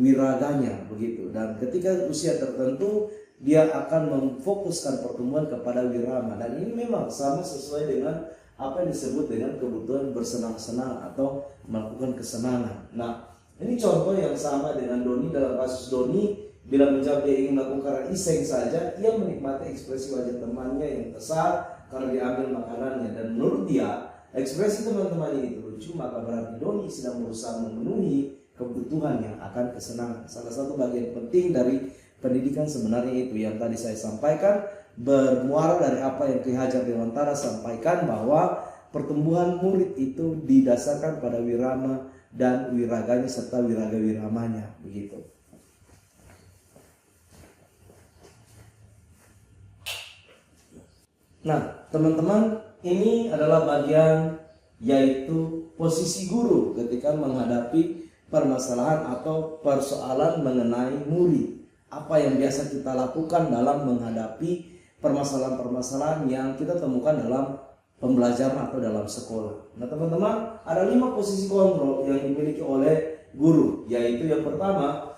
wiraganya begitu. Dan ketika usia tertentu dia akan memfokuskan pertumbuhan kepada wirama, dan ini memang sama sesuai dengan apa yang disebut dengan kebutuhan bersenang-senang atau melakukan kesenangan. Nah, ini contoh yang sama dengan Doni. Dalam kasus Doni, bila menjawab dia ingin melakukan karena iseng saja, ia menikmati ekspresi wajah temannya yang kesal karena diambil makanannya, dan menurut dia ekspresi teman-temannya itu lucu, maka berarti Doni sedang berusaha memenuhi kebutuhan yang akan kesenangan. Salah satu bagian penting dari pendidikan sebenarnya itu yang tadi saya sampaikan, bermuara dari apa yang Ki Hajar Dewantara sampaikan, bahwa pertumbuhan murid itu didasarkan pada wirama dan wiraganya serta wiraga wiramanya begitu. Nah, teman-teman, ini adalah bagian yaitu posisi guru ketika menghadapi permasalahan atau persoalan mengenai murid. Apa yang biasa kita lakukan dalam menghadapi permasalahan-permasalahan yang kita temukan dalam pembelajaran atau dalam sekolah. Nah teman-teman, ada 5 posisi kontrol yang dimiliki oleh guru, yaitu yang pertama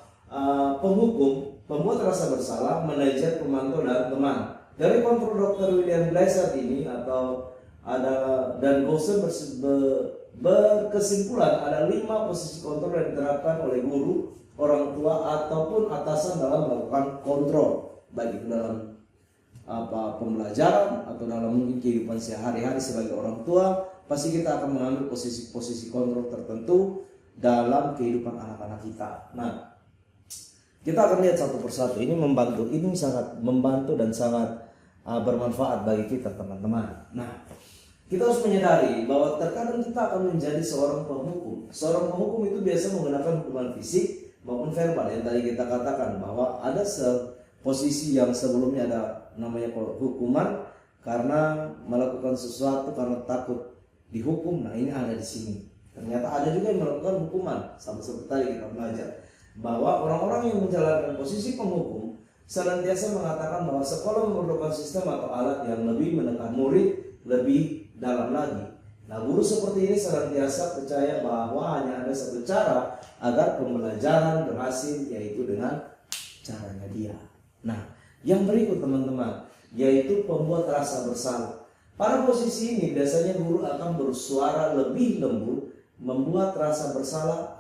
penghukum, pembuat rasa bersalah, manajer, pemantau, dan teman. Dari kontrol Dr. William Glasser ini dan Gosser berkesimpulan ada 5 posisi kontrol yang diterapkan oleh guru, orang tua ataupun atasan dalam melakukan kontrol, baik itu dalam pembelajaran atau dalam mungkin kehidupan sehari-hari. Sebagai orang tua pasti kita akan mengambil posisi-posisi kontrol tertentu dalam kehidupan anak-anak kita. Nah, kita akan lihat satu persatu. Ini sangat membantu dan sangat bermanfaat bagi kita teman-teman. Nah, kita harus menyadari bahwa terkadang kita akan menjadi seorang penghukum. Seorang penghukum itu biasa menggunakan hukuman fisik maupun verbal. Yang tadi kita katakan bahwa ada posisi yang sebelumnya ada namanya hukuman karena melakukan sesuatu karena takut dihukum. Nah, ini ada di sini. Ternyata ada juga yang melakukan hukuman, sama seperti tadi kita belajar bahwa orang-orang yang menjalankan posisi penghukum senantiasa mengatakan bahwa sekolah memerlukan sistem atau alat yang lebih menekan murid lebih dalam lagi. Nah, guru seperti ini senantiasa percaya bahwa hanya ada satu cara agar pembelajaran berhasil, yaitu dengan caranya dia. Nah, yang berikut teman-teman, yaitu pembuat rasa bersalah. Pada posisi ini biasanya guru akan bersuara lebih lembut, membuat rasa bersalah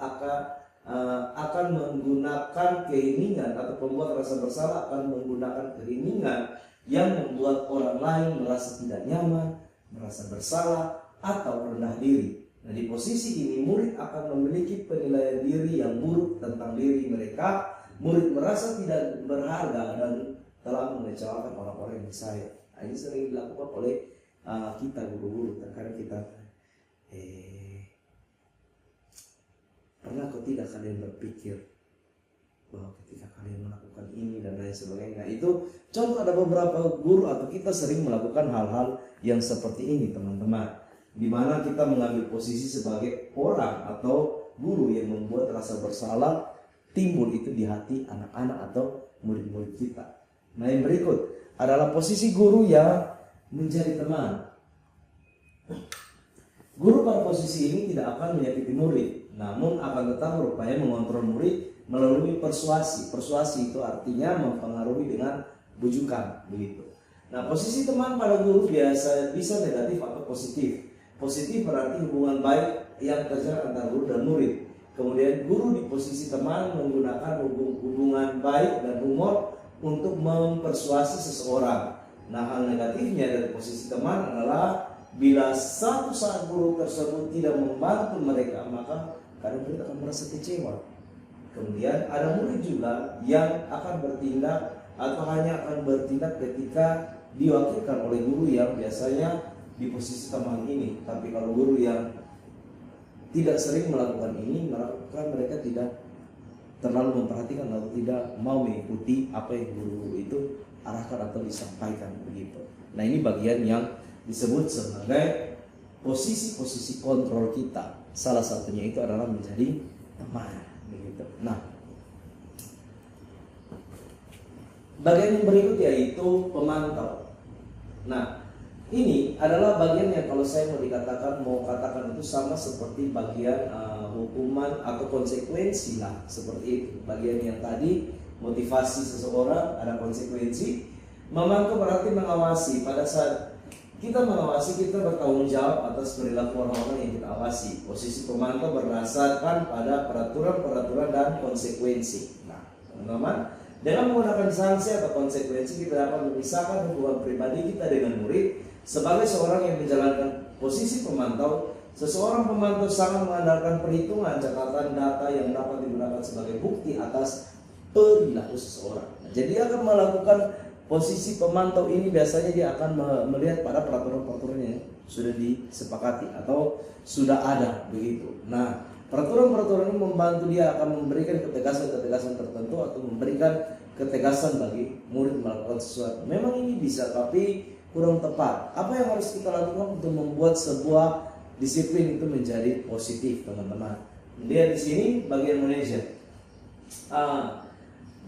akan menggunakan keinginan, atau pembuat rasa bersalah akan menggunakan keinginan yang membuat orang lain merasa tidak nyaman, merasa bersalah, atau rendah diri. Nah, di posisi ini murid akan memiliki penilaian diri yang buruk tentang diri mereka. Murid merasa tidak berharga dan telah mengecewakan orang-orang yang disayang. Nah, ini sering dilakukan oleh kita guru-guru. Terkadang kita pernah kok tidak kalian berpikir bahwa ketika kalian melakukan ini dan lain sebagainya. Nah, itu contoh, ada beberapa guru atau kita sering melakukan hal-hal yang seperti ini teman-teman, di mana kita mengambil posisi sebagai orang atau guru yang membuat rasa bersalah timbul itu di hati anak-anak atau murid-murid kita. Nah, yang berikut adalah posisi guru yang menjadi teman. Guru pada posisi ini tidak akan menyakiti murid, namun akan tetap berupaya mengontrol murid melalui persuasi. Persuasi itu artinya mempengaruhi dengan bujukan, begitu. Nah, posisi teman pada guru biasa bisa negatif atau positif. Positif berarti hubungan baik yang terjadi antara guru dan murid. Kemudian guru di posisi teman menggunakan hubungan baik dan humor untuk mempersuasi seseorang. Nah, hal negatifnya dari posisi teman adalah bila satu saat guru tersebut tidak membantu mereka, maka kadang murid akan merasa kecewa. Kemudian ada murid juga yang akan bertindak atau hanya akan bertindak ketika diwakilkan oleh guru yang biasanya di posisi teman ini. Tapi kalau guru yang tidak sering melakukan ini, maka mereka tidak terlalu memperhatikan atau tidak mau mengikuti apa yang guru itu arahkan atau disampaikan, begitu. Nah, ini bagian yang disebut sebagai posisi-posisi kontrol kita. Salah satunya itu adalah menjadi teman, begitu. Nah, bagian yang berikut yaitu pemantau. Nah, ini adalah bagian yang kalau saya mau katakan itu sama seperti bagian hukuman atau konsekuensi lah, seperti itu. Bagian yang tadi motivasi seseorang ada konsekuensi. Memantau berarti mengawasi. Pada saat kita mengawasi, kita bertanggung jawab atas perilaku orang-orang yang kita awasi. Posisi pemantau berdasarkan pada peraturan-peraturan dan konsekuensi. Nah, teman-teman, dengan menggunakan sanksi atau konsekuensi, kita dapat memisahkan hubungan pribadi kita dengan murid. Sebagai seorang yang menjalankan posisi pemantau, seseorang pemantau sangat mengandalkan perhitungan catatan data yang dapat digunakan sebagai bukti atas perilaku seseorang. Nah, jadi dia akan melakukan posisi pemantau ini, biasanya dia akan melihat pada peraturan-peraturan yang sudah disepakati atau sudah ada, begitu. Nah, peraturan-peraturan ini membantu dia akan memberikan ketegasan-ketegasan tertentu atau memberikan ketegasan bagi murid melakukan sesuatu. Memang ini bisa, tapi kurang tepat. Apa yang harus kita lakukan untuk membuat sebuah disiplin itu menjadi positif, teman-teman? Lihat di sini bagian manajer.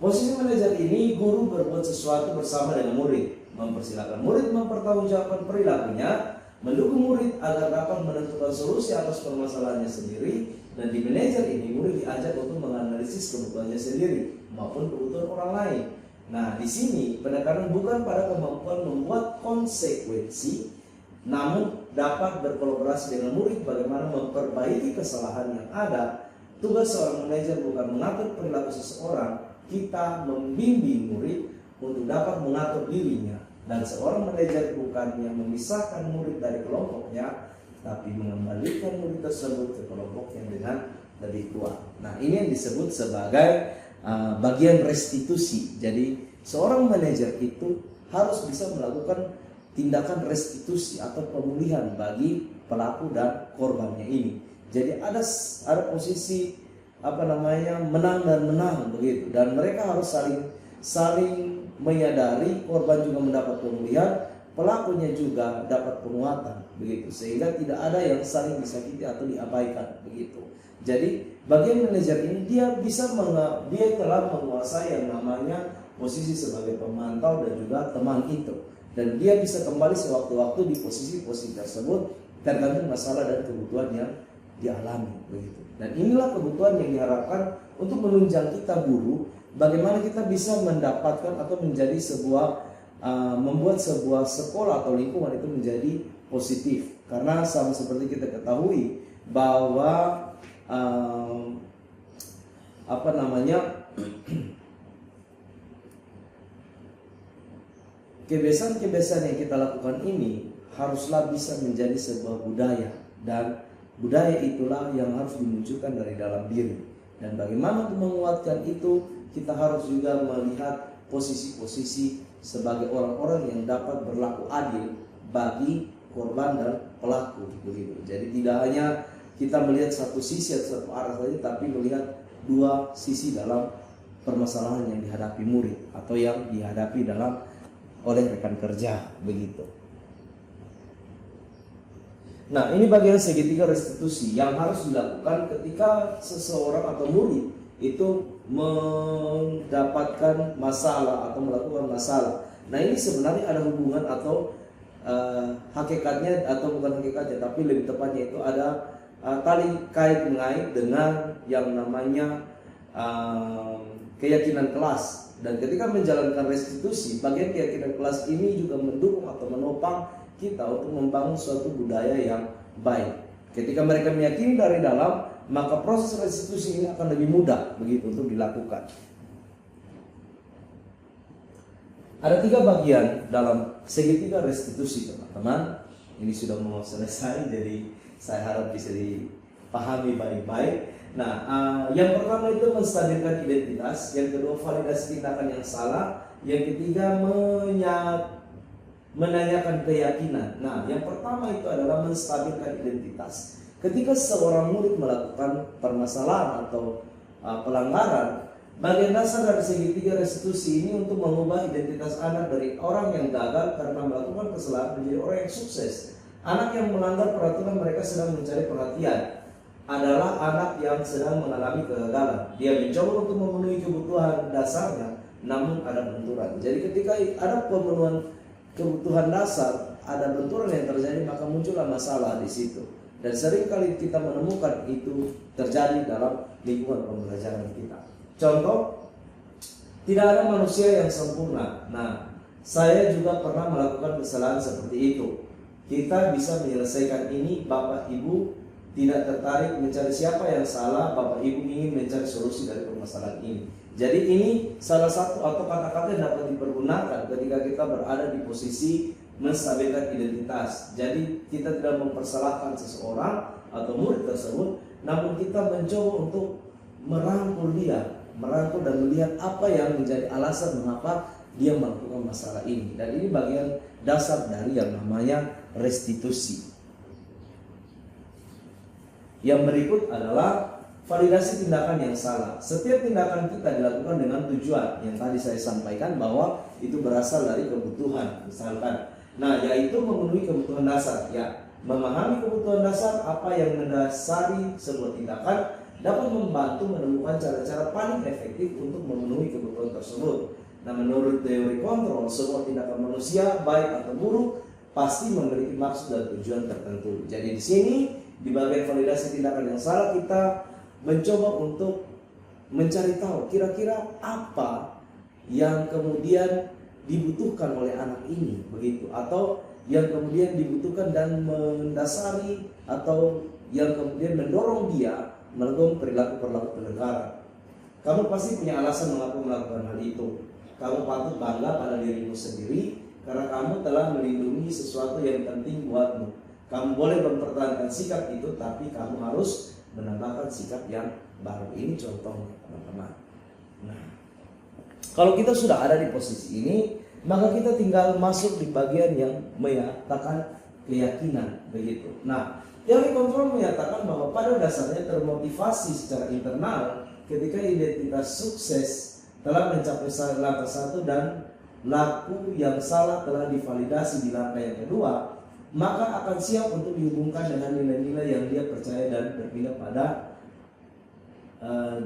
Posisi manajer ini, guru berbuat sesuatu bersama dengan murid, mempersilahkan murid mempertanggungjawabkan perilakunya, mendukung murid agar dapat menentukan solusi atas permasalahannya sendiri, dan di manajer ini murid diajak untuk menganalisis kebutuhannya sendiri maupun kebutuhan orang lain. Nah, di sini penekanan bukan pada kemampuan membuat konsekuensi, namun dapat berkolaborasi dengan murid bagaimana memperbaiki kesalahan yang ada. Tugas seorang manajer bukan mengatur perilaku seseorang, kita membimbing murid untuk dapat mengatur dirinya. Dan seorang manajer bukan yang memisahkan murid dari kelompoknya, tapi mengembalikan murid tersebut ke kelompoknya dengan lebih kuat. Nah, ini yang disebut sebagai bagian restitusi. Jadi seorang manajer itu harus bisa melakukan tindakan restitusi atau pemulihan bagi pelaku dan korbannya ini. Jadi ada posisi menang dan menang begitu, dan mereka harus saling menyadari, korban juga mendapat pemulihan, pelakunya juga dapat penguatan begitu, sehingga tidak ada yang saling disakiti atau diabaikan begitu. Jadi bagian manajer ini dia telah menguasai yang namanya posisi sebagai pemantau dan juga teman itu, dan dia bisa kembali sewaktu-waktu di posisi-posisi tersebut tergantung masalah dan kebutuhan yang dialami begitu. Dan inilah kebutuhan yang diharapkan untuk menunjang kita buruh, bagaimana kita bisa mendapatkan atau menjadi membuat sebuah sekolah atau lingkungan itu menjadi positif. Karena sama seperti kita ketahui bahwa kebiasaan-kebiasaan yang kita lakukan ini haruslah bisa menjadi sebuah budaya, dan budaya itulah yang harus dimunculkan dari dalam diri. Dan bagaimana untuk menguatkan itu, kita harus juga melihat posisi-posisi sebagai orang-orang yang dapat berlaku adil bagi korban dan pelaku begitu. Jadi tidak hanya kita melihat satu sisi atau satu arah saja, tapi melihat dua sisi dalam permasalahan yang dihadapi murid atau yang dihadapi oleh rekan kerja begitu. Nah, ini bagian segitiga restitusi yang harus dilakukan ketika seseorang atau murid itu mendapatkan masalah atau melakukan masalah. Nah, ini sebenarnya ada hubungan atau hakikatnya, atau bukan hakikatnya, tapi lebih tepatnya itu ada tali kait-mengait dengan yang namanya keyakinan kelas. Dan ketika menjalankan restitusi, bagian keyakinan kelas ini juga mendukung atau menopang kita untuk membangun suatu budaya yang baik. Ketika mereka meyakini dari dalam, maka proses restitusi ini akan lebih mudah begitu untuk dilakukan. Ada 3 bagian dalam segitiga restitusi, teman-teman. Ini sudah mau selesai, jadi saya harap bisa dipahami baik-baik. Nah, yang pertama itu menstabilkan identitas, yang kedua validasi tindakan yang salah, yang ketiga menanyakan keyakinan. Nah, yang pertama itu adalah menstabilkan identitas. Ketika seorang murid melakukan permasalahan atau pelanggaran, bagian dasar dari segitiga restitusi ini untuk mengubah identitas anak dari orang yang gagal karena melakukan kesalahan menjadi orang yang sukses. Anak yang melanggar peraturan mereka sedang mencari perhatian adalah anak yang sedang mengalami kegagalan. Dia mencoba untuk memenuhi kebutuhan dasarnya, namun ada benturan. Jadi ketika ada pemenuhan kebutuhan dasar, ada benturan yang terjadi, maka muncullah masalah di situ. Dan seringkali kita menemukan itu terjadi dalam lingkungan pembelajaran kita. Contoh, tidak ada manusia yang sempurna. Nah, saya juga pernah melakukan kesalahan seperti itu. Kita bisa menyelesaikan ini. Bapak Ibu tidak tertarik mencari siapa yang salah, Bapak Ibu ingin mencari solusi dari permasalahan ini. Jadi ini salah satu atau kata-kata yang dapat dipergunakan ketika kita berada di posisi menstabilkan identitas. Jadi kita tidak mempersalahkan seseorang atau murid tersebut, namun kita mencoba untuk merangkul dan melihat apa yang menjadi alasan mengapa dia melakukan masalah ini. Dan ini bagian dasar dari yang namanya restitusi. Yang berikut adalah validasi tindakan yang salah. Setiap tindakan kita dilakukan dengan tujuan yang tadi saya sampaikan bahwa itu berasal dari kebutuhan, misalkan. Nah, yaitu memenuhi kebutuhan dasar. Ya, memahami kebutuhan dasar apa yang mendasari sebuah tindakan dapat membantu menemukan cara-cara paling efektif untuk memenuhi kebutuhan tersebut. Nah, menurut teori kontrol, sebuah tindakan manusia baik atau buruk pasti memiliki maksud dan tujuan tertentu. Jadi di sini di bagian validasi tindakan yang salah kita mencoba untuk mencari tahu kira-kira apa yang kemudian dibutuhkan oleh anak ini begitu, atau yang kemudian dibutuhkan dan mendasari atau yang kemudian mendorong dia melakukan perilaku-perilaku pelanggaran. Kamu pasti punya alasan mengapa melakukan hal itu. Kamu patut bangga pada dirimu sendiri karena kamu telah melindungi sesuatu yang penting buatmu. Kamu boleh mempertahankan sikap itu, tapi kamu harus menambahkan sikap yang baru. Ini contohnya teman-teman. Nah, kalau kita sudah ada di posisi ini, maka kita tinggal masuk di bagian yang menyatakan keyakinan begitu. Nah, teori kontrol menyatakan bahwa pada dasarnya termotivasi secara internal ketika identitas sukses telah mencapai langkah 1 dan laku yang salah telah divalidasi di langkah yang kedua, maka akan siap untuk dihubungkan dengan nilai-nilai yang dia percaya dan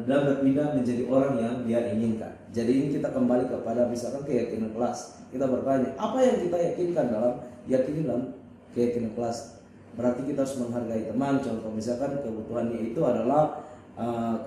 berpindah menjadi orang yang dia inginkan. Jadi ini kita kembali kepada misalkan keyakinan kelas. Kita bertanya, apa yang kita yakinkan dalam keyakinan kelas? Berarti kita harus menghargai teman. Contoh misalkan kebutuhannya itu adalah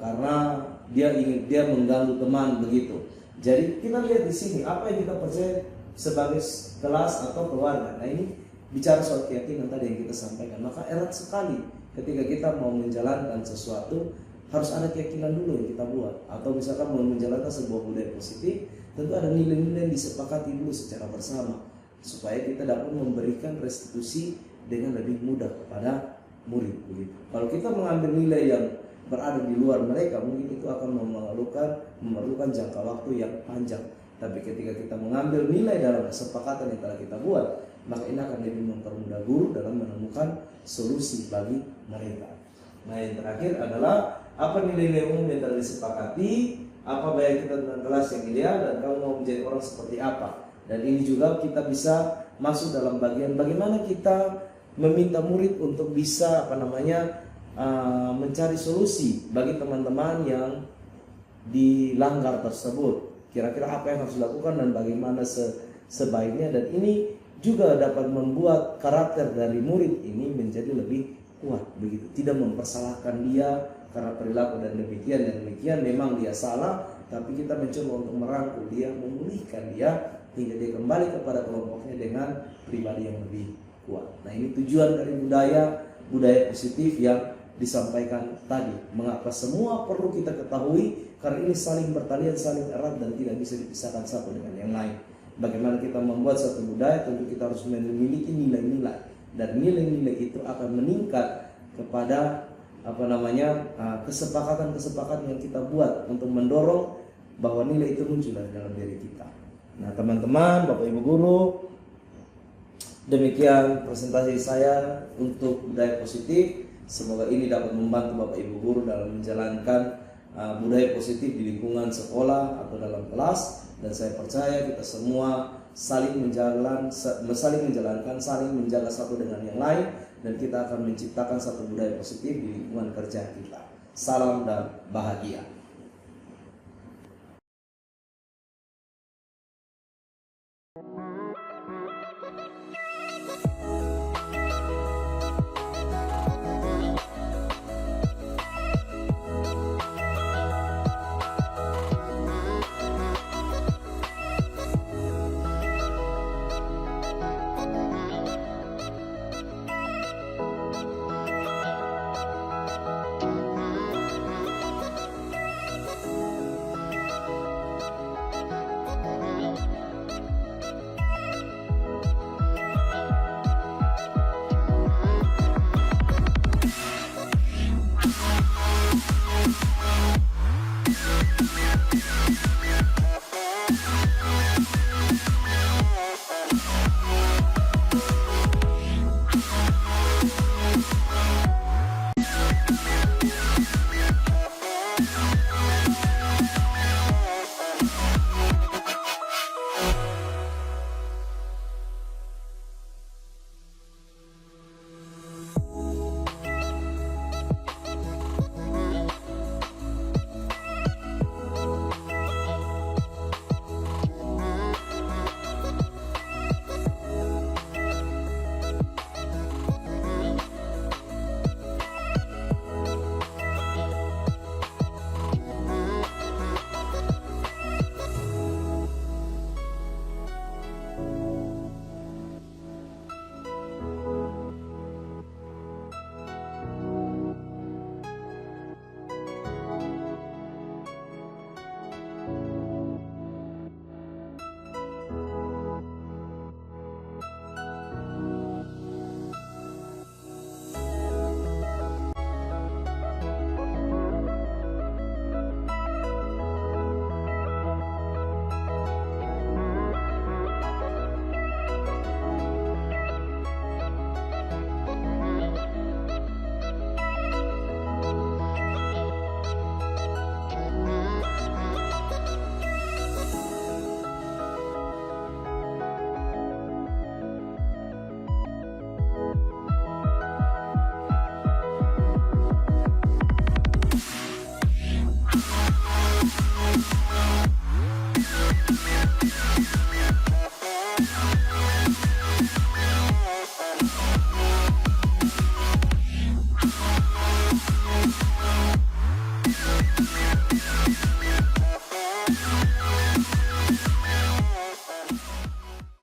karena dia mengganggu teman begitu. Jadi kita lihat di sini apa yang kita percaya sebagai kelas atau keluarga. Nah ini bicara soal keyakinan tadi yang kita sampaikan. Maka erat sekali ketika kita mau menjalankan sesuatu, harus ada keyakinan dulu yang kita buat. Atau misalkan mau menjalankan sebuah budaya positif, tentu ada nilai-nilai yang disepakati dulu secara bersama supaya kita dapat memberikan restitusi dengan lebih mudah kepada murid begitu. Kalau kita mengambil nilai yang berada di luar mereka, mungkin itu akan memerlukan jangka waktu yang panjang. Tapi ketika kita mengambil nilai dalam kesepakatan yang telah kita buat, maka ini akan lebih mempermudah guru dalam menemukan solusi bagi mereka. Nah yang terakhir adalah apa nilai-nilai umum yang telah disepakati, apa bayang kita tentang kelas yang ideal, dan kamu mau menjadi orang seperti apa. Dan ini juga kita bisa masuk dalam bagian bagaimana kita meminta murid untuk bisa mencari solusi bagi teman-teman yang dilanggar tersebut. Kira-kira apa yang harus dilakukan dan bagaimana sebaiknya, dan ini juga dapat membuat karakter dari murid ini menjadi lebih kuat begitu. Tidak mempersalahkan dia karena perilaku dan demikian memang dia salah, tapi kita mencoba untuk merangkul dia, memulihkan dia hingga dia kembali kepada kelompoknya dengan pribadi yang lebih kuat. Nah ini tujuan dari budaya positif yang disampaikan tadi. Mengapa semua perlu kita ketahui? Karena ini saling bertalian, saling erat dan tidak bisa dipisahkan satu dengan yang lain. Bagaimana kita membuat satu budaya, tentu kita harus memiliki nilai-nilai, dan nilai-nilai itu akan meningkat kepada kesepakatan-kesepakatan yang kita buat untuk mendorong bahwa nilai itu muncul dari dalam diri kita. Nah teman-teman, Bapak Ibu Guru, demikian presentasi saya untuk budaya positif. Semoga ini dapat membantu Bapak Ibu Guru dalam menjalankan budaya positif di lingkungan sekolah atau dalam kelas. Dan saya percaya kita semua saling menjalankan, saling menjaga satu dengan yang lain, dan kita akan menciptakan satu budaya positif di lingkungan kerja kita. Salam dan bahagia.